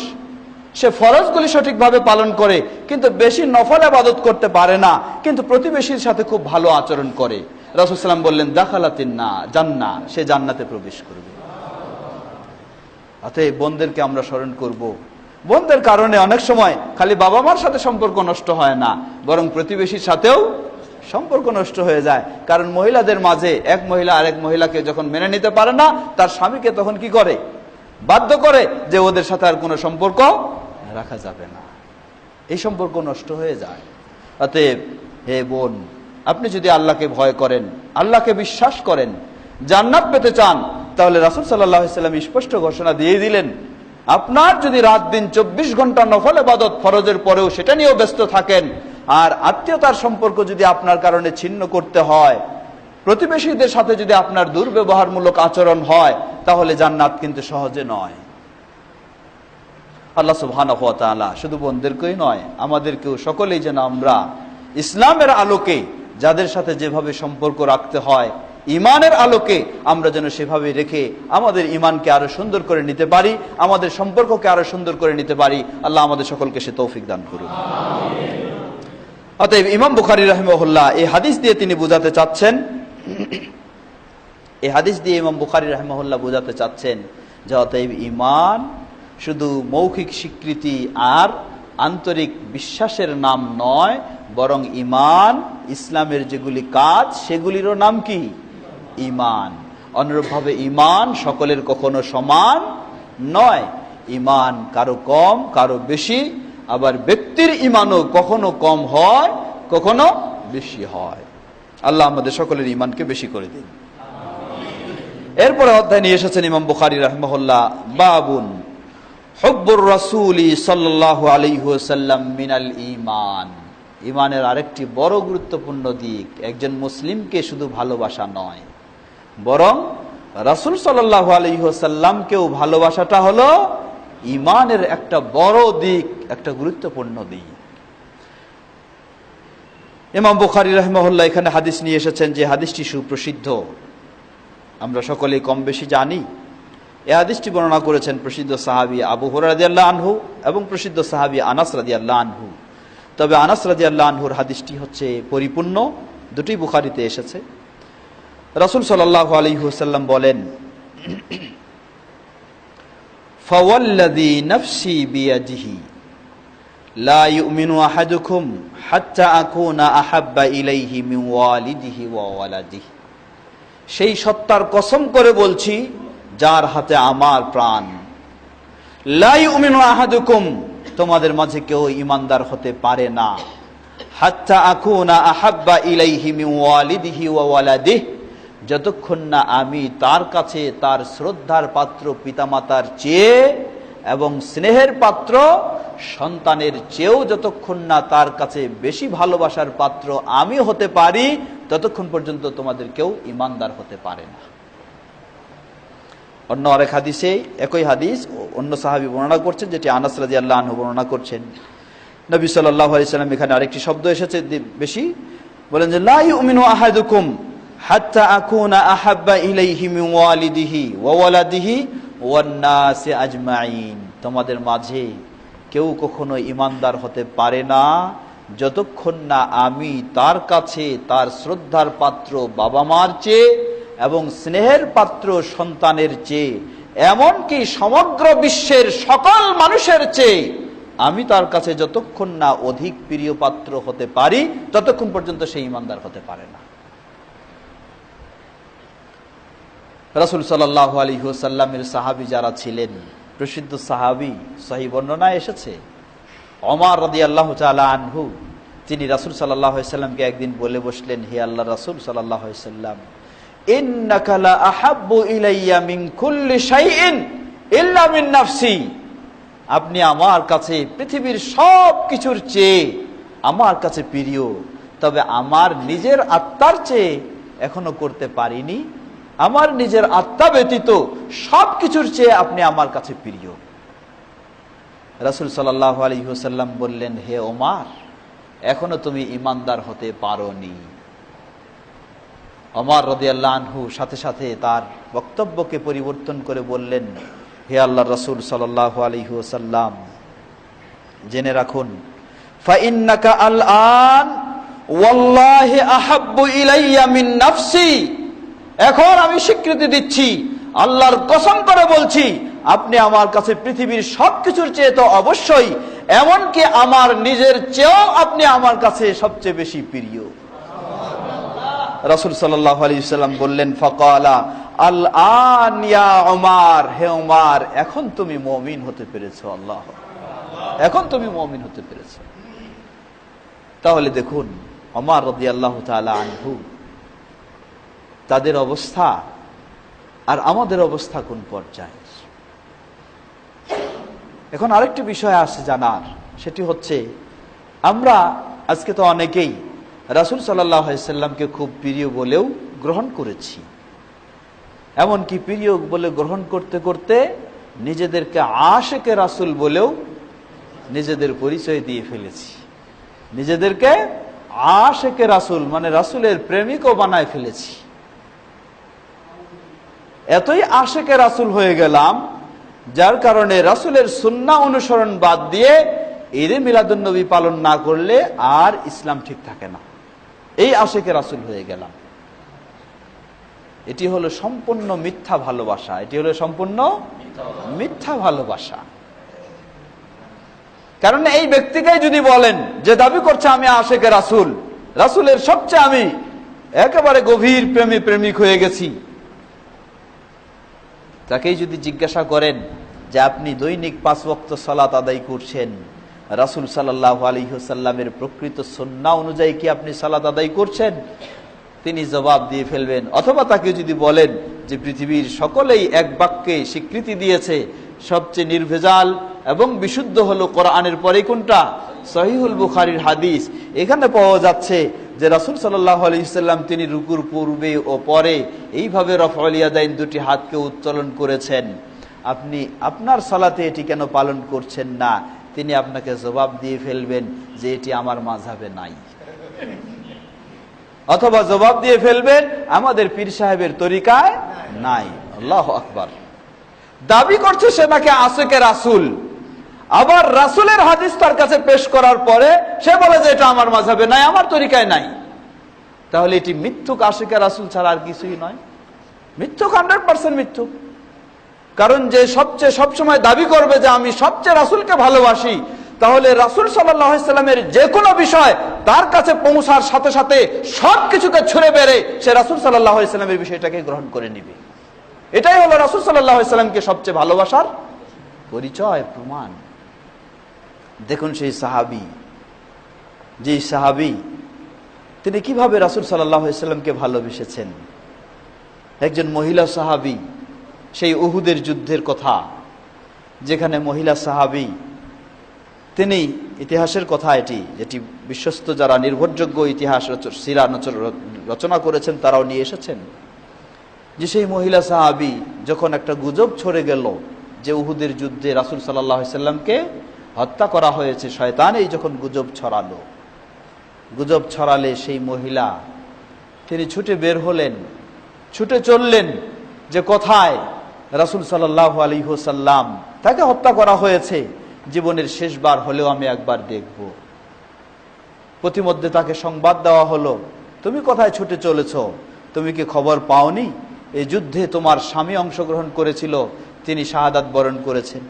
সে ফরজগুলি সঠিকভাবে পালন করে কিন্তু বেশি নফল ইবাদত করতে পারে না, কিন্তু প্রতিবেশীর সাথে খুব ভালো আচরণ করে। রাসূল সাল্লাল্লাহু আলাইহি ওয়াসাল্লাম বললেন দাখালাতিন জান্নাহ, সে জান্নাতে প্রবেশ করবে। অতএব বোনদেরকে আমরা স্মরণ করব। বোনদের কারণে অনেক সময় খালি বাবা মার সাথে সম্পর্ক নষ্ট হয় না, বরং প্রতিবেশীর সাথেও সম্পর্ক নষ্ট হয়ে যায়। কারণ মহিলাদের মাঝে এক মহিলা আরেক মহিলাকে যখন মেনে নিতে পারে না, তার স্বামীকে তখন কি করে, বাধ্য করে যে ওদের সাথে আর কোনো সম্পর্ক রাখা যাবে না, এই সম্পর্ক নষ্ট হয়ে যায়। অতএব হে বোন, আপনি যদি আল্লাহকে ভয় করেন, আল্লাহকে বিশ্বাস করেন, জান্নাত পেতে চান, তাহলে রাসূল সাল্লাল্লাহু আলাইহি ওয়াসাল্লাম স্পষ্ট ঘোষণা দিয়ে দিলেন, আপনার যদি রাত দিন 24 ঘন্টা নফল ইবাদত ফরজের পরেও সেটা নিয়েও ব্যস্ত থাকেন, আর আত্মীয়তার সম্পর্ক যদি আপনার কারণে ছিন্ন করতে হয়, প্রতিবেশীদের সাথে যদি আপনার দুর্ব্যবহারমূলক আচরণ হয়, তাহলে জান্নাত কিন্তু সহজে নয়। আল্লাহ সুবহানাহু ওয়া তাআলা শুধু বোনদেরকেই নয়, আমাদেরকেও সকলেই যেন আমরা ইসলামের আলোকে যাদের সাথে যেভাবে সম্পর্ক রাখতে হয়, ইমানের আলোকে আমরা যেন সেভাবে রেখে আমাদের ইমানকে আরো সুন্দর করে নিতে পারি, আমাদের সম্পর্ককে আরো সুন্দর করে নিতে পারি। আল্লাহ আমাদের সকলকে সে তৌফিক দান করুন। অতএব ইমাম বুখারী রাহিমাহুল্লাহ এই হাদিস দিয়ে তিনি বোঝাতে চাচ্ছেন, এই হাদিস দিয়ে ইমাম বুখারী রাহিমাহুল্লাহ বোঝাতে চাচ্ছেন যে অতএব ঈমান শুধু মৌখিক স্বীকৃতি আর আন্তরিক বিশ্বাসের নাম নয়, বরং ঈমান ইসলামের যেগুলি কাজ সেগুলিরও নাম কি? ঈমান। অনুরূপভাবে ঈমান সকলের কখনো সমান নয়, ঈমান কারো কম কারো বেশি, আবার ব্যক্তির ঈমানও কখনো কম হয় কখনো বেশি হয়। আল্লাহ আমাদের সকলের ঈমানকে বেশি করে দিন। এরপরে অধ্যায় নিয়ে এসেছেন ইমাম বুখারী রাহিমাহুল্লাহ, বাবুন হুব্বুর রাসূলি সাল্লাল্লাহু আলাইহি ওয়াসাল্লাম মিনাল ঈমান। ঈমানের আরেকটি বড় গুরুত্বপূর্ণ দিক, একজন মুসলিমকে শুধু ভালোবাসা নয়, বরং রাসূল সাল্লাল্লাহু আলাইহি ওয়াসাল্লামকেও ভালোবাসাটা হলো ঈমানের একটা বড় দিক, একটা গুরুত্বপূর্ণ দিক। ইমাম বুখারী রাহিমাহুল্লাহ এখানে হাদিস নিয়ে এসেছেন যে হাদিসটি সুপ্রসিদ্ধ, আমরা সকলেই কম বেশি জানি। এই হাদিসটি বর্ণনা করেছেন প্রসিদ্ধ সাহাবী আবু হুরায়রা রাদিয়াল্লাহু আনহু এবং প্রসিদ্ধ সাহাবী আনাস রাদিয়াল্লাহু আনহু। তবে আনাস রাদিয়াল্লাহু আনহুর হাদিসটি হচ্ছে পরিপূর্ণ, দুটি বুখারীতে এসেছে। রাসূল সাল্লাল্লাহু আলাইহি ওয়াসাল্লাম বলেন, ফাওয়াল্লাযী নাফসি বিয়াদিহি লা ইউমিনু আহাদুকুম হাত্তা আকুনা আহাব্বা ইলাইহি মিন ওয়ালিদিহি ওয়া ওয়ালাদিহি। সেই সত্তার কসম করে বলছি যার হাতে আমার প্রাণ, লা ইউমিনু আহাদুকুম, তোমাদের মাঝে কেউ ঈমানদার হতে পারে না, হাত্তা আকুনা আহাব্বা ইলাইহি মিন ওয়ালিদিহি ওয়া ওয়ালাদিহি, যতক্ষণ না আমি তার কাছে তার শ্রদ্ধার পাত্র পিতামাতার চেয়ে এবং স্নেহের পাত্র সন্তানের চেয়েও যতক্ষণ না তার কাছে বেশি ভালোবাসার পাত্র আমি হতে পারি, ততক্ষণ পর্যন্ত তোমাদের কেউ ঈমানদার হতে পারে না। অন্য আরেক হাদিসে একই হাদিস অন্য সাহাবী বর্ণনা করছেন, যেটি আনাস রাদিয়াল্লাহু আনহু বর্ণনা করছেন। নবী সাল্লাল্লাহু আলাইহি ওয়াসাল্লাম এখানে আরেকটি শব্দ এসেছে বেশি, বলেন যে লা ইউমিনু আহাদুকুম হাত্তা আকুনা আহাব্বা ইলাইহি মিন ওয়ালিদিহি ওয়া ওয়ালাদিহি ওয়ান নাসি আজমাইন। তোমাদের মাঝে কেউ কখনো ঈমানদার হতে পারে না যতক্ষণ না আমি তার কাছে তার শ্রদ্ধার পাত্র বাবা মার চেয়ে এবং স্নেহের পাত্র সন্তানের চেয়ে, এমনকি সমগ্র বিশ্বের সকল মানুষের চেয়ে আমি তার কাছে যতক্ষণ না অধিক প্রিয় পাত্র হতে পারি, ততক্ষণ পর্যন্ত সে ঈমানদার হতে পারে না। রাসূল সাল্লাল্লাহু আলাইহি ওয়াসাল্লামের সাহাবী যারা ছিলেন, প্রসিদ্ধ সাহাবী, সহিহ বর্ণনায় এসেছে, ওমর রাদিয়াল্লাহু তাআলা আনহু, তিনি রাসূল সাল্লাল্লাহু আলাইহি ওয়াসাল্লামকে একদিন বলে বসলেন, হে আল্লাহর রাসূল সাল্লাল্লাহু আলাইহি ওয়াসাল্লাম, ইন্নাকা লা আহাব্বু ইলাইয়া মিন কুল্লি শাইইন ইল্লা মিন নাফসি। আপনি আমার কাছে পৃথিবীর সব কিছুর চেয়ে আমার কাছে প্রিয়, তবে আমার নিজের আত্মার চেয়ে এখনো করতে পারিনি, আমার নিজের আত্মা ব্যতীত সব কিছুর চেয়ে আপনি আমার কাছে প্রিয়। রাসূল সাল্লাল্লাহু আলাইহি ওয়াসাল্লাম বললেন, হে ওমর, এখনো তুমি ঈমানদার হতে পারোনি। ওমর রাদিয়াল্লাহু আনহু সাথে সাথে তার বক্তব্যকে পরিবর্তন করে বললেন, হে আল্লাহর রাসূল সাল্লাল্লাহু আলাইহি ওয়াসাল্লাম, জেনে রাখুন, ফাইন্নাকা আল-আন ওয়াল্লাহি আহাব্বু ইলাইয়া মিন নাফসি। এখন আমি স্বীকৃতি দিচ্ছি, আল্লাহর কসম করে বলছি, আপনি আমার কাছে পৃথিবীর সবকিছুর চেয়ে তো অবশ্যই, এমনকি আমার নিজের চেয়েও আপনি আমার কাছে সবচেয়ে বেশি প্রিয়। রাসূল সাল্লাল্লাহু আলাইহি ওয়াসাল্লাম বললেন, ফাকালা আল-আন ইয়া ওমর, হে ওমর, এখন তুমি মুমিন হতে পেরেছো। আল্লাহ, এখন তুমি মুমিন হতে পেরেছো। তাহলে দেখুন ওমর রাদিয়াল্লাহু তাআলা আনহু, তাদের অবস্থা আর আমাদের অবস্থা কোন পর্যায়ে? এখন আরেকটি বিষয় আছে জানার, সেটি হচ্ছে আমরা আজকে তো অনেকেই রাসূল সাল্লাল্লাহু আলাইহি সাল্লামকে খুব প্রিয় বলেও গ্রহণ করেছি। এমনকি প্রিয় বলে গ্রহণ করতে করতে নিজেদেরকে আশিকে রাসূল বলেও নিজেদের পরিচয় দিয়ে ফেলেছি। নিজেদেরকে আশিকে রাসূল মানে রাসূলের প্রেমিকও বানায় ফেলেছি। এতই আশিকে রাসূল হয়ে গেলাম যার কারণে রাসূলের সুন্নাহ অনুসরণ বাদ দিয়ে ঈদে মিলাদুন নবী পালন না করলে আর ইসলাম ঠিক থাকে না। এই আশিকে রাসূল হয়ে গেলাম। এটি হলো সম্পূর্ণ মিথ্যা ভালোবাসা। এটি হলো সম্পূর্ণ মিথ্যা ভালোবাসা। কারণ এই ব্যক্তিকে যদি বলেন যে দাবি করছে আমি আশিকে রাসূল, রাসূলের সবচেয়ে আমি একেবারে গভীর প্রেমী প্রেমিক হয়ে গেছি, তাকেই যদি জিজ্ঞাসা করেন যে আপনি দৈনিক 5 ওয়াক্ত সালাত আদায় করছেন, রাসূল সাল্লাল্লাহু আলাইহি ওয়াসাল্লামের প্রকৃত সুন্নাহ অনুযায়ী কি আপনি সালাত আদায় করছেন? তিনি জবাব দিয়ে ফেলবেন। অথবা তাকে যদি বলেন যে পৃথিবীর সকলেই এক বাক্যে স্বীকৃতি দিয়েছে সবচেয়ে নির্ভেজাল এবং বিশুদ্ধ হলো কোরআনের পরে কোনটা? সহিহুল বুখারীর হাদিস। এখানে পাওয়া যাচ্ছে যে রাসূল সাল্লাল্লাহু আলাইহি ওয়াসাল্লাম তিনি রুকুর পূর্বে ও পরে এইভাবে রাফউল ইয়াদাইন দুটি হাতকে উত্তোলন করেছেন। আপনি আপনার সালাতে এটি কেন পালন করছেন না? তিনি আপনাকে জবাব দিয়ে ফেলবেন যে এটি আমার মাযহাবে নাই। অথবা জবাব দিয়ে ফেলবেন আমাদের পীর সাহেবের তরিকায় নাই। আল্লাহু আকবার। দাবি করছে সে নাকি আশিকে রাসূল, আবার রাসূলের হাদিস তার কাছে পেশ করার পরে সে বলে যে এটা আমার মাযহাবে নাই, আমার তরিকায় নাই। তাহলে এটি মিথ্যুক আশিকে রাসূল ছাড়া আর কিছুই নয়। মিথ্যুক, 100% মিথ্যুক। কারণ যে সবসময় দাবি করবে যে আমি সবচেয়ে রাসূলকে ভালোবাসি, তাহলে রাসূল সাল্লাল্লাহু আলাইহি ওয়াসাল্লামের যে কোনো বিষয় তার কাছে পৌঁছার সাথে সাথে সবকিছুকে ছুঁড়ে বেড়ে সে রাসূল সাল্লাল্লাহু আলাইহি ওয়াসাল্লামের বিষয়টাকে গ্রহণ করে নেবে। এটাই হলো রাসূল সাল্লাল্লাহু আলাইহি ওয়াসাল্লামকে সবচেয়ে ভালোবাসার পরিচয়, প্রমাণ। দেখুন সেই সাহাবী, যে সাহাবী তিনি কিভাবে রাসূল সাল্লাল্লাহু আলাইহি ওয়াসাল্লামকে ভালোবেসেছেন। একজন মহিলা সাহাবী, সেই উহুদের যুদ্ধের কথা, যেখানে মহিলা সাহাবী তিনি, ইতিহাসের কথা এটি, যেটি বিশ্বস্ত যারা নির্ভরযোগ্য ইতিহাস সিরা রচনা করেছেন তারাও নিয়ে এসেছেন, যে সেই মহিলা সাহাবী যখন একটা গুজব ছড়ে গেল যে উহুদের যুদ্ধে রাসূল সাল্লাল্লাহু আলাইহি ওয়াসাল্লামকে হত্যা করা হয়েছে, শয়তান এই যখন গুজব ছড়ালো, গুজব ছড়ালে সেই মহিলা তিনি ছুটে বের হলেন, ছুটে চললেন যে কোথায় রাসূল সাল্লাল্লাহু আলাইহি ওয়াসাল্লাম, তাকে হত্যা করা হয়েছে, জীবনের শেষবার হলেও আমি একবার দেখব। প্রতিমধ্যে তাকে সংবাদ দেওয়া হলো, তুমি কোথায় ছুটে চলেছ? তুমি কি খবর পাওনি এই যুদ্ধে তোমার স্বামী অংশগ্রহণ করেছিল, তিনি শাহাদাত বরণ করেছেন।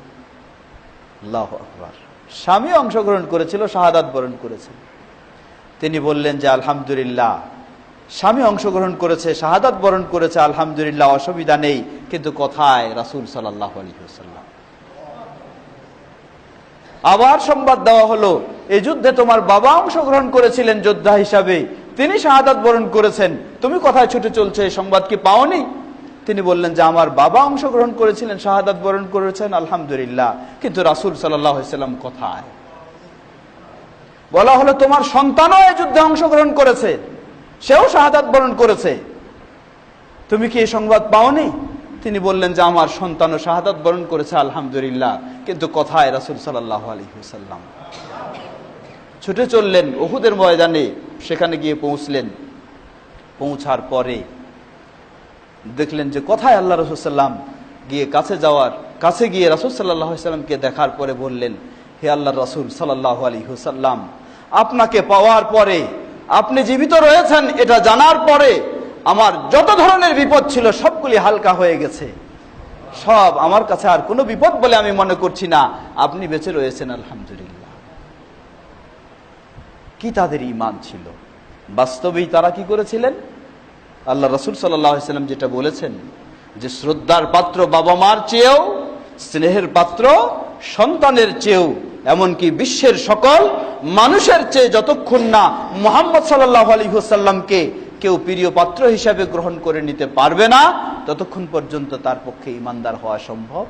আল্লাহু আকবার। স্বামী অংশগ্রহণ করেছিল, শাহাদাত বরণ করেছেন। তিনি বললেন যে আলহামদুলিল্লাহ, স্বামী অংশগ্রহণ করেছে, শাহাদাত বরণ করেছে, আলহামদুলিল্লাহ, অসুবিধা নেই, কিন্তু কোথায় রাসূল সাল্লাল্লাহু আলাইহি ওয়াসাল্লাম? আবার সংবাদ দেওয়া হলো এই যুদ্ধে তোমার বাবা অংশগ্রহণ করেছিলেন যোদ্ধা হিসাবে, তিনি শাহাদাত বরণ করেছেন, তুমি কোথায় ছুটে চলছো, এই সংবাদ কি পাওনি? তিনি বললেন যে আমার বাবা অংশগ্রহণ করেছিলেন, শাহাদাত বরণ করেছেন, আলহামদুলিল্লাহ, কিন্তু রাসূল সাল্লাল্লাহু আলাইহি ওয়াসাল্লাম কোথায়? বলা হলো তোমার সন্তানও এই যুদ্ধে অংশগ্রহণ করেছে, সেও শাহাদাত বরণ করেছে, তুমি কি এই সংবাদ পাওনি? তিনি বললেন যে আমার সন্তানও শাহাদাত বরণ করেছে, আলহামদুলিল্লাহ, কিন্তু কোথায় রাসূল সাল্লাল্লাহু আলাইহি ওয়াসাল্লাম? ছুটে চললেন উহুদের ময়দানে, সেখানে গিয়ে পৌঁছলেন। পৌঁছার পরে দেখলেন যে কোথায় আল্লাহ রাসূল সাল্লাম, গিয়ে কাছে গিয়ে রাসূল সাল্লাল্লাহু আলাইহি ওয়াসাল্লামকে দেখার পরে বললেন, হে আল্লাহর রাসূল সাল্লাল্লাহু আলাইহি ওয়াসাল্লাম, আপনাকে পাওয়ার পরে, আপনি জীবিত রয়েছেন এটা জানার পরে আমার যত ধরনের বিপদ ছিল সবগুলি হালকা হয়ে গেছে, সব আমার কাছে আর কোনো বিপদ বলে আমি মনে করছি না, আপনি বেঁচে রয়েছেন, আলহামদুলিল্লাহ। কি তাদের ঈমান ছিল! বাস্তবেই তারা কি করেছিলেন? আল্লাহ রাসূল সাল্লাল্লাহু আলাইহি ওয়াসাল্লাম যেটা বলেছেন যে শ্রদ্ধার পাত্র বাবা মার চেয়েও, স্নেহের পাত্র সন্তানের চেয়েও, এমনকি বিশ্বের সকল মানুষের চেয়ে যতক্ষণ না মুহাম্মদ সাল্লাল্লাহু আলাইহি ওয়াসাল্লামকে কেউ প্রিয় পাত্র হিসাবে গ্রহণ করে নিতে পারবে না ততক্ষণ পর্যন্ত তার পক্ষে ঈমানদার হওয়া সম্ভব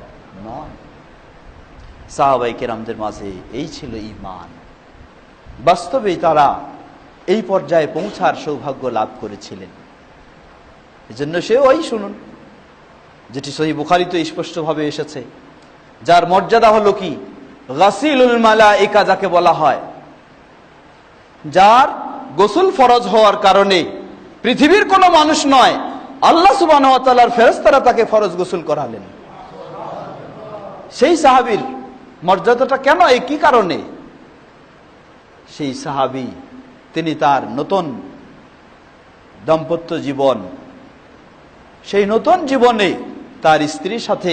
নয়। সাহাবায়ে কেরামদের মাঝে এই ছিল ঈমান। বাস্তবেই তারা এই পর্যায়ে পৌঁছার সৌভাগ্য লাভ করেছিলেন। এজন্য ওই শুনুন, যেটি সহিহ বুখারীতে স্পষ্টভাবে এসেছে, যার মর্যাদা হলো কি গাসিলুল মালায়েকা যাকে বলা হয়, যার গোসল ফরজ হওয়ার কারণে পৃথিবীর কোনো মানুষ নয়, আল্লাহ সুবহানাহু ওয়া তাআলার ফেরেশতারা তাকে ফরজ গোসল করালেন। সেই সাহাবীর মর্যাদাটা কেন, এই কি কারণে? সেই সাহাবী তিনি তার নতুন দাম্পত্য জীবন, সেই নতুন জীবনে তার স্ত্রীর সাথে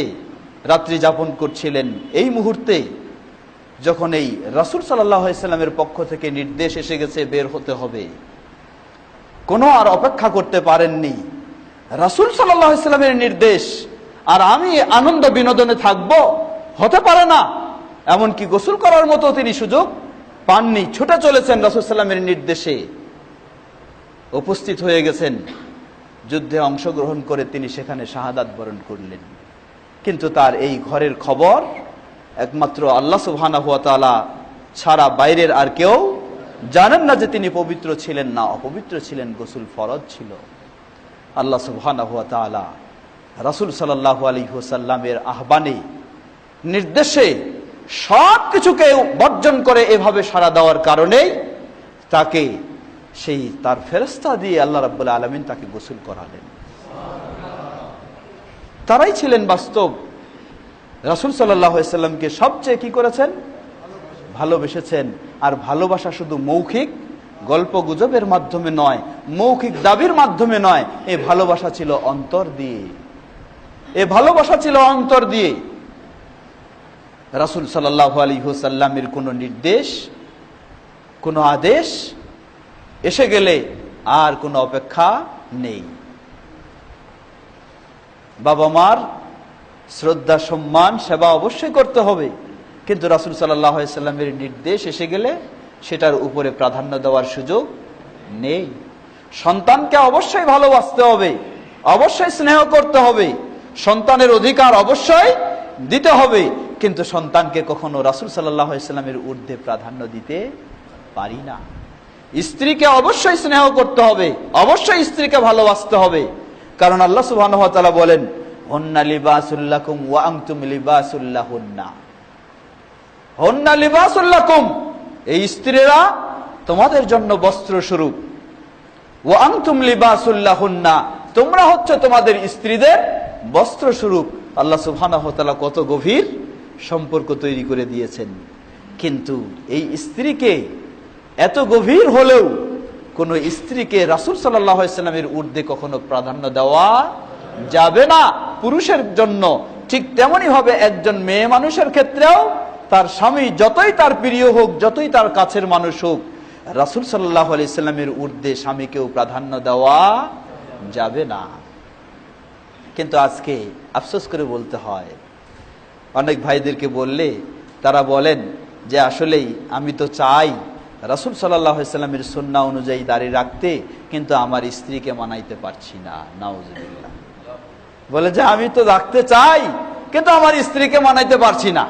রাত্রি যাপন করছিলেন। এই মুহূর্তে যখন এই রাসূল সাল্লাল্লাহু আলাইহি সাল্লামের পক্ষ থেকে নির্দেশ এসে গেছে বের হতে হবে, কোনো আর অপেক্ষা করতে পারেননি। রাসূল সাল্লাল্লাহু আলাইহি সাল্লামের নির্দেশ আর আমি আনন্দ বিনোদনে থাকবো, হতে পারে না। এমনকি গোসল করার মতো তিনি সুযোগ পাননি, ছুটে চলেছেন রাসূল সাল্লামের নির্দেশে, উপস্থিত হয়ে গেছেন। যুদ্ধে অংশগ্রহণ করে তিনি সেখানে শাহাদাত বরণ করলেন। কিন্তু তার এই ঘরের খবর একমাত্র আল্লাহ সুবহানাহু ওয়া তাআলা ছাড়া বাইরের আর কেউ জানেন না যে তিনি পবিত্র ছিলেন না অপবিত্র ছিলেন, গোসল ফরজ ছিল। আল্লাহ সুবহানাহু ওয়া তাআলা রাসূল সাল্লাল্লাহু আলাইহি ওয়াসাল্লামের আহ্বানে, নির্দেশে সব কিছুকে বর্জন করে এভাবে সাড়া দেওয়ার কারণেই তাকে সেই তার ফেরেশতা দিয়ে আল্লাহ রাব্বুল আলামিন তাকে গোসল করালেন। তারাই ছিলেন বাস্তব রাসূল সাল্লাল্লাহু আলাইহি সাল্লামকে সবচেয়ে কি করেছেন, ভালোবেসেছেন। আর ভালোবাসা শুধু মৌখিক গল্প গুজবের মাধ্যমে নয়, মৌখিক দাবির মাধ্যমে নয়, এই ভালোবাসা ছিল অন্তর দিয়ে। এই ভালোবাসা ছিল অন্তর দিয়ে। রাসূল সাল্লাল্লাহু আলাইহি ওয়াসাল্লামের কোনো নির্দেশ, কোনো আদেশ এসে গেলে আর কোনো অপেক্ষা নেই। বাবা মার শ্রদ্ধা সম্মান সেবা অবশ্যই করতে হবে, কিন্তু রাসূল সাল্লাল্লাহু আলাইহি সাল্লামের নির্দেশ এসে গেলে সেটার উপরে প্রাধান্য দেওয়ার সুযোগ নেই। সন্তানকে অবশ্যই ভালোবাসতে হবে, অবশ্যই স্নেহ করতে হবে, সন্তানের অধিকার অবশ্যই দিতে হবে, কিন্তু সন্তানকে কখনো রাসূল সাল্লাল্লাহু আলাইহি সাল্লামের ঊর্ধ্বে প্রাধান্য দিতে পারি না। স্ত্রীকে অবশ্যই স্নেহ করতে হবে, অবশ্যই স্ত্রীকে ভালোবাসতে হবে, কারণ আল্লাহ সুবহানাহু ওয়া তাআলা বলেন হুন্না লিবাসুল লাকুম ওয়া আনতুম লিবাসুল লাহুন্না। হুন্না লিবাসুল লাকুম, এই স্ত্রীরা তোমাদের জন্য বস্ত্র স্বরূপ, ওয়া আনতুম লিবাসুল লাহুন্না, তোমরা হচ্ছে তোমাদের স্ত্রীদের বস্ত্র স্বরূপ। আল্লাহ সুবহানাহু ওয়া তাআলা কত গভীর সম্পর্ক তৈরি করে দিয়েছেন। কিন্তু এই স্ত্রীকে এত গভীর হলেও কোন স্ত্রীকে রাসূল সাল্লাল্লাহু আলাইহি সাল্লামের ঊর্ধ্বে কখনো প্রাধান্য দেওয়া যাবে না। পুরুষের জন্য ঠিক তেমনি ভাবে একজন মেয়ে মানুষের ক্ষেত্রেও তার স্বামী যতই তার প্রিয় হোক, যতই তার কাছের মানুষ হোক, রাসূল সাল্লাল্লাহু আলাইহি সাল্লামের ঊর্ধ্বে স্বামীকেও প্রাধান্য দেওয়া যাবে না। কিন্তু আজকে আফসোস করে বলতে হয়, অনেক ভাইদেরকে বললে তারা বলেন যে আসলেই আমি তো চাই রাসূল সাল্লাল্লাহু আলাইহি সাল্লামের সুন্নাহ অনুযায়ী দাড়ি রাখতে, কিন্তু আমার স্ত্রীকে মানাইতে পারছি না। নাউজুবিল্লাহ। বলে যে আমি তো রাখতে চাই কিন্তু আমার স্ত্রীকে মানাইতে পারছি না,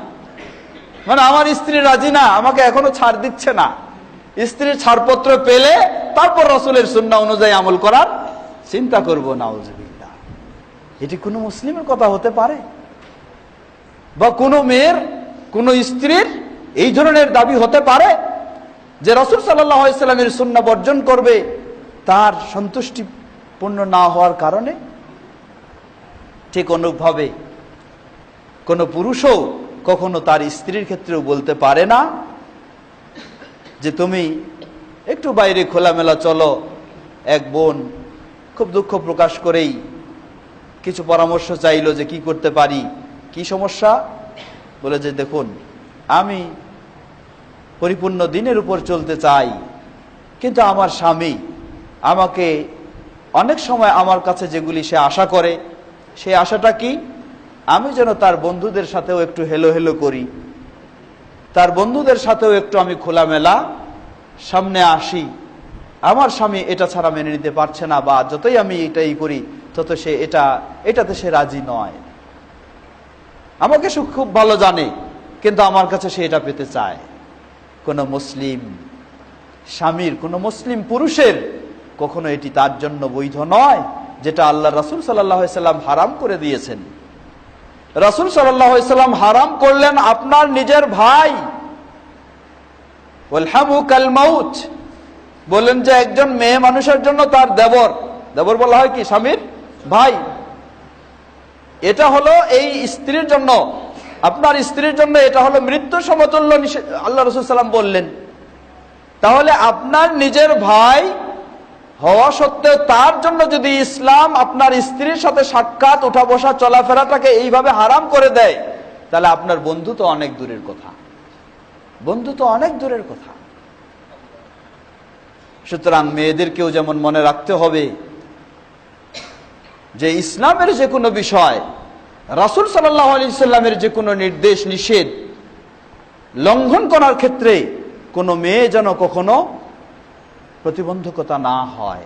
মানে আমার স্ত্রী রাজি না, আমাকে এখনো ছাড় দিচ্ছে না। স্ত্রীর ছাড়পত্র পেলে তারপর রাসূলের সুন্নাহ অনুযায়ী আমল করার চিন্তা করব। নাউজুবিল্লাহ। এটি কোনো মুসলিমের কথা হতে পারে? বা কোনো মেয়ের, কোনো স্ত্রীর এই ধরনের দাবি হতে পারে যে রাসূল সাল্লাল্লাহু আলাইহি সাল্লামের সুন্নাহ বর্জন করবে তার সন্তুষ্টিপূর্ণ না হওয়ার কারণে? ঠিক অনুভাবে কোনো পুরুষও কখনো তার স্ত্রীর ক্ষেত্রেও বলতে পারে না যে তুমি একটু বাইরে খোলামেলা চলো। এক বোন খুব দুঃখ প্রকাশ করেই কিছু পরামর্শ চাইলো যে কি করতে পারি, কি সমস্যা? বলে যে দেখুন, আমি পরিপূর্ণ দিনের উপর চলতে চাই, কিন্তু আমার স্বামী আমাকে অনেক সময় আমার কাছে যেগুলি সে আশা করে, সেই আশাটা কি? আমি যেন তার বন্ধুদের সাথেও একটু হেলো হেলো করি, তার বন্ধুদের সাথেও একটু আমি খোলামেলা সামনে আসি, আমার স্বামী এটা ছাড়া মেনে নিতে পারছে না, বা যতই আমি এটাই করি তত সে এটাতে সে রাজি নয়। আমাকে সে খুব ভালো জানে, কিন্তু আমার কাছে সে এটা পেতে চায়। কোন মুসলিম স্বামীর, কোন মুসলিম পুরুষের কখনো এটি তার জন্য বৈধ নয়, যেটা আল্লাহ রাসূল সাল্লাল্লাহু আলাইহি সাল্লাম হারাম করে দিয়েছেন। রাসূল সাল্লাল্লাহু আলাইহি সাল্লাম হারাম করলেন আপনার নিজের ভাই, ওয়ালহামু কাল মাউত, বলেন যে একজন মেয়ে মানুষের জন্য তার দেবর বলা হয় কি, স্বামীর ভাই, এটা হলো এই স্ত্রীর জন্য, আপনার স্ত্রীর জন্য এটা হলো মৃত্যু সমতুল্য, আল্লাহ রাসূল সাল্লাম বললেন। তাহলে আপনার নিজের ভাই হওয়া সত্ত্বেও তার জন্য যদি ইসলাম আপনার স্ত্রীর সাথে সাক্ষাৎ, উঠা বসা, চলাফেরাটাকে এইভাবে হারাম করে দেয়, তাহলে আপনার বন্ধু তো অনেক দূরের কথা, সুতরাং মেয়েদেরকেও যেমন মনে রাখতে হবে যে ইসলামের যে কোনো বিষয়, রাসূল সাল্লাল্লাহু আলাইহি সাল্লামের যে কোনো নির্দেশ নিষেধ লঙ্ঘন করার ক্ষেত্রে কোনো মেয়ে যেন কখনো প্রতিবন্ধকতা না হয়,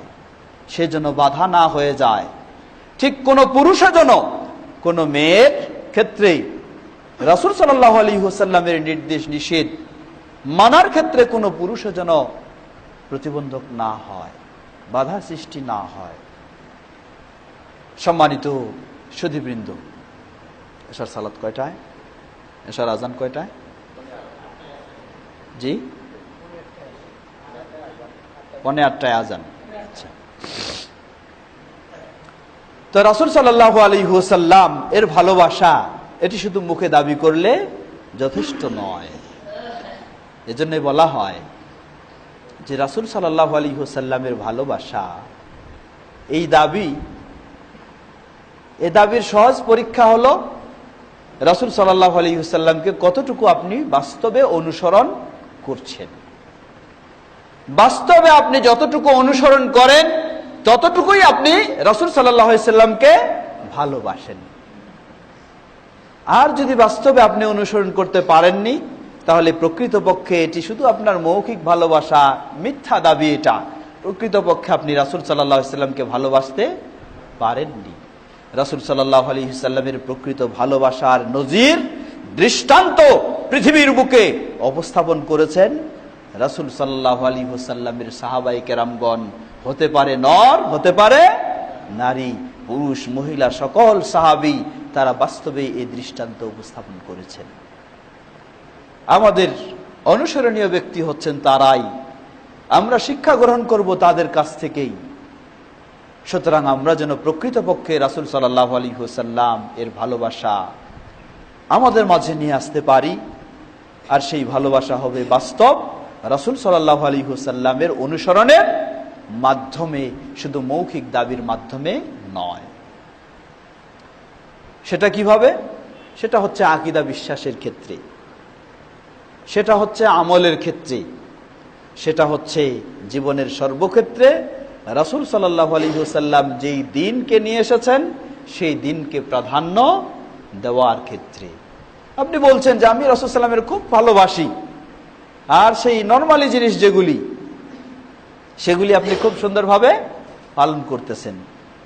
সে যেন বাধা না হয়ে যায়। ঠিক কোনো পুরুষও যেন কোনো মেয়ের ক্ষেত্রে রাসূল সাল্লাল্লাহু আলাইহি ওয়াসাল্লামের নির্দেশ নিষেধ মানার ক্ষেত্রে কোনো পুরুষও যেন প্রতিবন্ধক না হয়, বাধা সৃষ্টি না হয়। সম্মানিত সুধীবৃন্দ, এশার সালাত কয়টায়? এশার আজান কয়টায়? জি, 7:45 আজান। আচ্ছা, তো রাসূল সাল্লাল্লাহু আলাইহি ওয়াসাল্লাম এর ভালোবাসা এটি শুধু মুখে দাবি করলে যথেষ্ট নয়। এজন্যই বলা হয় যে রাসূল সাল্লাল্লাহু আলাইহি ওয়াসাল্লামের ভালোবাসা, এই দাবির সহজ পরীক্ষা হলো রাসূল সাল্লাল্লাহু আলাইহি ওয়াসাল্লামকে কতটুকু আপনি বাস্তবে অনুসরণ করছেন। বাস্তবে আপনি যতটুকু অনুসরণ করেন ততটুকুই আপনি রাসূল সাল্লাল্লাহু আলাইহি ওয়াসাল্লামকে ভালোবাসেন। আর যদি বাস্তবে আপনি অনুসরণ করতে পারেননি, তাহলে প্রকৃতপক্ষে এটি শুধু আপনার মৌখিক ভালোবাসা, মিথ্যা দাবি। এটা প্রকৃতপক্ষে আপনি রাসূল সাল্লাল্লাহু আলাইহি ওয়াসাল্লামকে ভালোবাসতে পারেননি। রাসূল সাল্লাল্লাহু আলাইহি ওয়াসাল্লামের প্রকৃত ভালোবাসার নজির, দৃষ্টান্ত পৃথিবীর বুকে উপস্থাপন করেছেন রাসূল সাল্লাল্লাহু আলাইহি ওয়াসাল্লামের সাহাবায়ে কেরামগণ। হতে পারে নর, হতে পারে নারী, পুরুষ, মহিলা, সকল সাহাবী তারা বাস্তবে এই দৃষ্টান্ত উপস্থাপন করেছেন। আমাদের অনুসরণীয় ব্যক্তি হচ্ছেন তারাই, আমরা শিক্ষা গ্রহণ করব তাদের কাছ থেকেই। সুতরাং আমরা যেন প্রকৃতপক্ষে রাসূল সাল্লাল্লাহু আলাইহি ওয়াসাল্লাম এর ভালোবাসা আমাদের মাঝে নিয়ে আসতে পারি, আর সেই ভালোবাসা হবে বাস্তব রাসূল সাল্লাল্লাহু আলাইহি ওয়াসাল্লামের অনুসরণের মাধ্যমে, শুধু মৌখিক দাবির মাধ্যমে নয়। সেটা কিভাবে? সেটা হচ্ছে আকীদা, বিশ্বাসের ক্ষেত্রে, সেটা হচ্ছে আমলের ক্ষেত্রে, সেটা হচ্ছে জীবনের সর্বক্ষেত্রে রাসূল সাল্লাল্লাহু আলাইহি ওয়াসাল্লাম যেই দিনকে নিয়ে এসেছেন সেই দিনকে প্রাধান্য দেওয়ার ক্ষেত্রে। আপনি বলছেন যে আমি রাসূল সাল্লামের খুব ভালোবাসি, আর সেই নরমালি জিনিস যেগুলি, সেগুলি আপনি খুব সুন্দরভাবে পালন করতেছেন।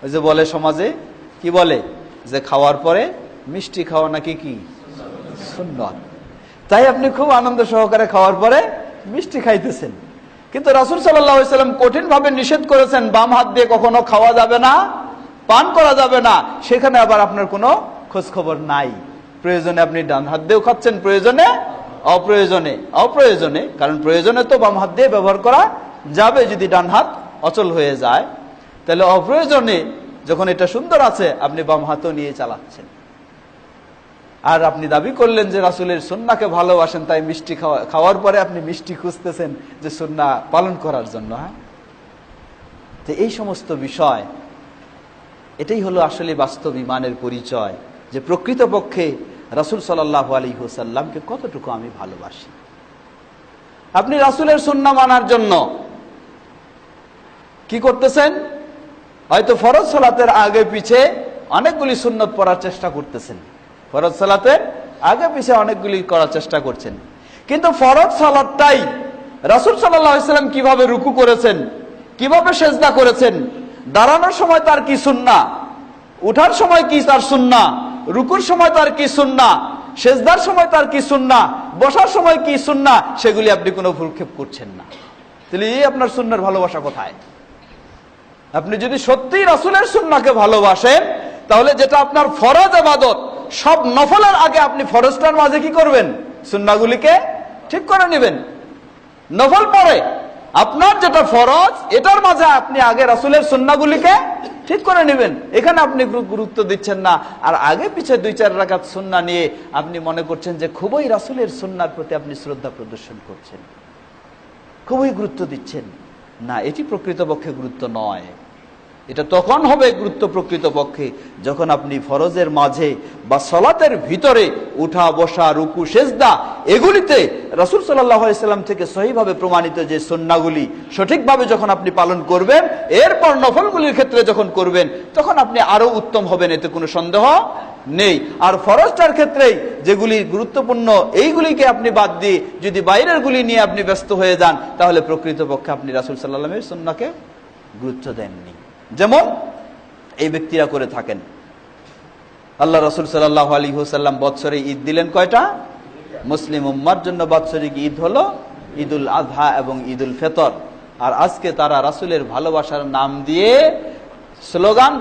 ওই যে বলে সমাজে, কি বলে যে খাওয়ার পরে মিষ্টি খাওয়া নাকি কি সুন্নাত, তাই আপনি খুব আনন্দ সহকারে খাওয়ার পরে মিষ্টি খাইতেছেন। কিন্তু রাসূল সাল্লাল্লাহু আলাইহি ওয়াসাল্লাম কঠিন ভাবে নিষেধ করেছেন, বাম হাত দিয়ে কখনো খাওয়া যাবে না, পান করা যাবে না। সেখানে আবার আপনার কোনো খোঁজ খবর নাই। প্রয়োজনে আপনি ডান হাত দিয়েও খাচ্ছেন, প্রয়োজনে অপ্রয়োজনে, কারণ প্রয়োজনে তো বাম হাত দিয়ে ব্যবহার করা যাবে, যদি ডান হাত অচল হয়ে যায়। তাহলে অপ্রয়োজনে যখন এটা সুন্দর আছে, আপনি বাম হাতও নিয়ে চালাচ্ছেন। আর আপনি দাবি করলেন যে রাসূলের সুন্নাহকে ভালোবাসেন, তাই মিষ্টি খাওয়ার পরে আপনি মিষ্টি খুঁজতেছেন যে সুন্নাহ পালন করার জন্য। হ্যাঁ, তো এই সমস্ত বিষয়, এটাই হলো আসলে বাস্তব ঈমানের পরিচয়, যে প্রকৃতপক্ষে রাসূল সাল্লাল্লাহু আলাইহি ওয়াসাল্লামকে কতটুকু আমি ভালোবাসি। আপনি রাসূলের সুন্নাহ মানার জন্য কি করতেছেন? হয়তো ফরজ সালাতের আগে পিছে অনেকগুলি সুন্নত পড়ার চেষ্টা করতেছেন, ফরজ সালাতের আগে পিছে অনেকগুলি করার চেষ্টা করছেন, কিন্তু ফরজ সালাতটাই রাসূল সাল্লাল্লাহু আলাইহি ওয়াসাল্লাম কিভাবে রুকু করেছেন, কিভাবে সেজদা করেছেন, দাঁড়ানোর সময় তার কি সুন্নাহ, উঠার সময় কি তার সুন্নাহ, রুকুর সময় তার কি সুন্নাহ, সেজদার সময় তার কি সুন্নাহ, বসার সময় কি সুন্নাহ, সেগুলি আপনি কোনো ভ্রুক্ষেপ করছেন না। তাহলে এই আপনার সুন্নাহর ভালোবাসা কোথায়? আপনি যদি সত্যিই রাসূলের সুন্নাহকে ভালোবাসেন, তাহলে যেটা আপনার ফরজ ইবাদত, সব নফলের আগে আপনি ফরজটার মাঝে কি করবেন? সুন্নাহগুলিকে ঠিক করে নেবেন। নফল পরে আপনার যেটা ফরজ, এটার মাঝে আপনি আগে রাসূলের সুন্নাহগুলিকে ঠিক করে নেবেন। এখানে আপনি গুরুত্ব দিচ্ছেন না, আর আগে পিছে 2-4 রাকাত সুন্নাহ নিয়ে আপনি মনে করছেন যে খুবই রাসূলের সুন্নাহর প্রতি আপনি শ্রদ্ধা প্রদর্শন করছেন, খুবই গুরুত্ব দিচ্ছেন। না, এটি প্রকৃতপক্ষে গুরুত্ব নয়। এটা তখন হবে গুরুত্ব প্রকৃতপক্ষে যখন আপনি ফরজের মাঝে বা সালাতের ভিতরে উঠা বসা, রুকু, সেজদা, এগুলিতে রাসূল সাল্লাল্লাহু আলাইহি সাল্লাম থেকে সহিভাবে প্রমাণিত যে সুন্নাহগুলি সঠিকভাবে যখন আপনি পালন করবেন, এরপর নফলগুলির ক্ষেত্রে যখন করবেন, তখন আপনি আরো উত্তম হবেন, এতে কোনো সন্দেহ নেই। আর ফরজটার ক্ষেত্রেই যেগুলি গুরুত্বপূর্ণ, এইগুলিকে আপনি বাদ দিয়ে যদি বাইরের গুলি নিয়ে আপনি ব্যস্ত হয়ে যান, তাহলে প্রকৃতপক্ষে আপনি রাসূল সাল্লাল্লাহু আলাইহি ওয়াসাল্লামের সুন্নাহকে গুরুত্ব দেননি। যেমন এই ব্যক্তিরা করে থাকেন। আল্লাহ রাসূল সাল্লাল্লাহু আলাইহি ওয়াসাল্লাম বৎসরে ঈদ দিলেন কয়টা? মুসলিম উম্মার জন্য বাৎসরিক ঈদ হলো ঈদুল আযহা এবং ঈদুল ফিতর। আর আজকে তারা রাসূলের ভালোবাসার নাম দিয়ে স্লোগান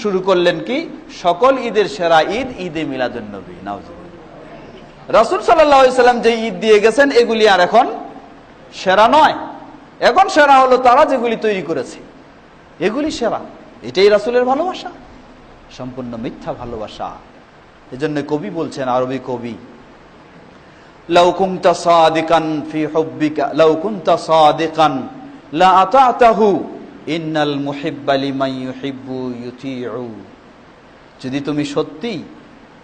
শুরু করলেন কি, সকল ঈদের সেরা ঈদ ঈদে মিলাদুন নবী। নাউজুবিল্লাহ। রাসূল সাল্লাল্লাহু আলাইহি ওয়াসাল্লাম যে ঈদ দিয়ে গেছেন, এগুলি আর এখন সেরা নয়। এখন সেরা হলো তারা যেগুলি তৈরি করেছে, এগুলি সেরা। এটাই রাসূলের ভালোবাসা? সম্পূর্ণ মিথ্যা ভালোবাসা। এজন্য কবি বলছেন, আরবি কবি, লাউ কুনতা সাদিকান ফি হুব্বিকা লাউ কুনতা সাদিকান লা আতাতাহু ইন্নাল মুহিব্বা লিমান ইউহিব্বু ইউতিউ। যদি তুমি সত্যি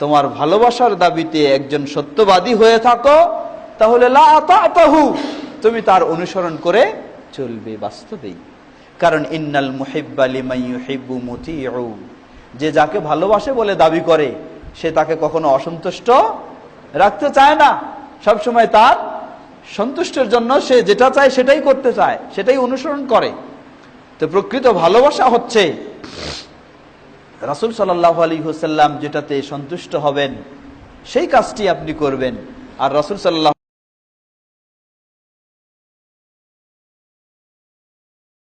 তোমার ভালোবাসার দাবিতে একজন সত্যবাদী হয়ে থাকো, তাহলে লা আতাতাহু, তুমি তার অনুসরণ করে চলবে বাস্তবেই। কারণ ইন্নাল মুহিব্বা লিমান ইউহিব্বু মুতিউ, যে যাকে ভালোবাসে বলে দাবি করে, সে তাকে কখনো অসন্তুষ্ট রাখতে চায় না। সবসময় তার সন্তুষ্টের জন্য সে যেটা চায় সেটাই করতে চায়, সেটাই অনুসরণ করে। তো প্রকৃত ভালোবাসা হচ্ছে রাসূল সাল্লাল্লাহু আলাইহি ওয়াসাল্লাম যেটাতে সন্তুষ্ট হবেন সেই কাজটি আপনি করবেন। আর রাসূল সাল্লাল্লাহু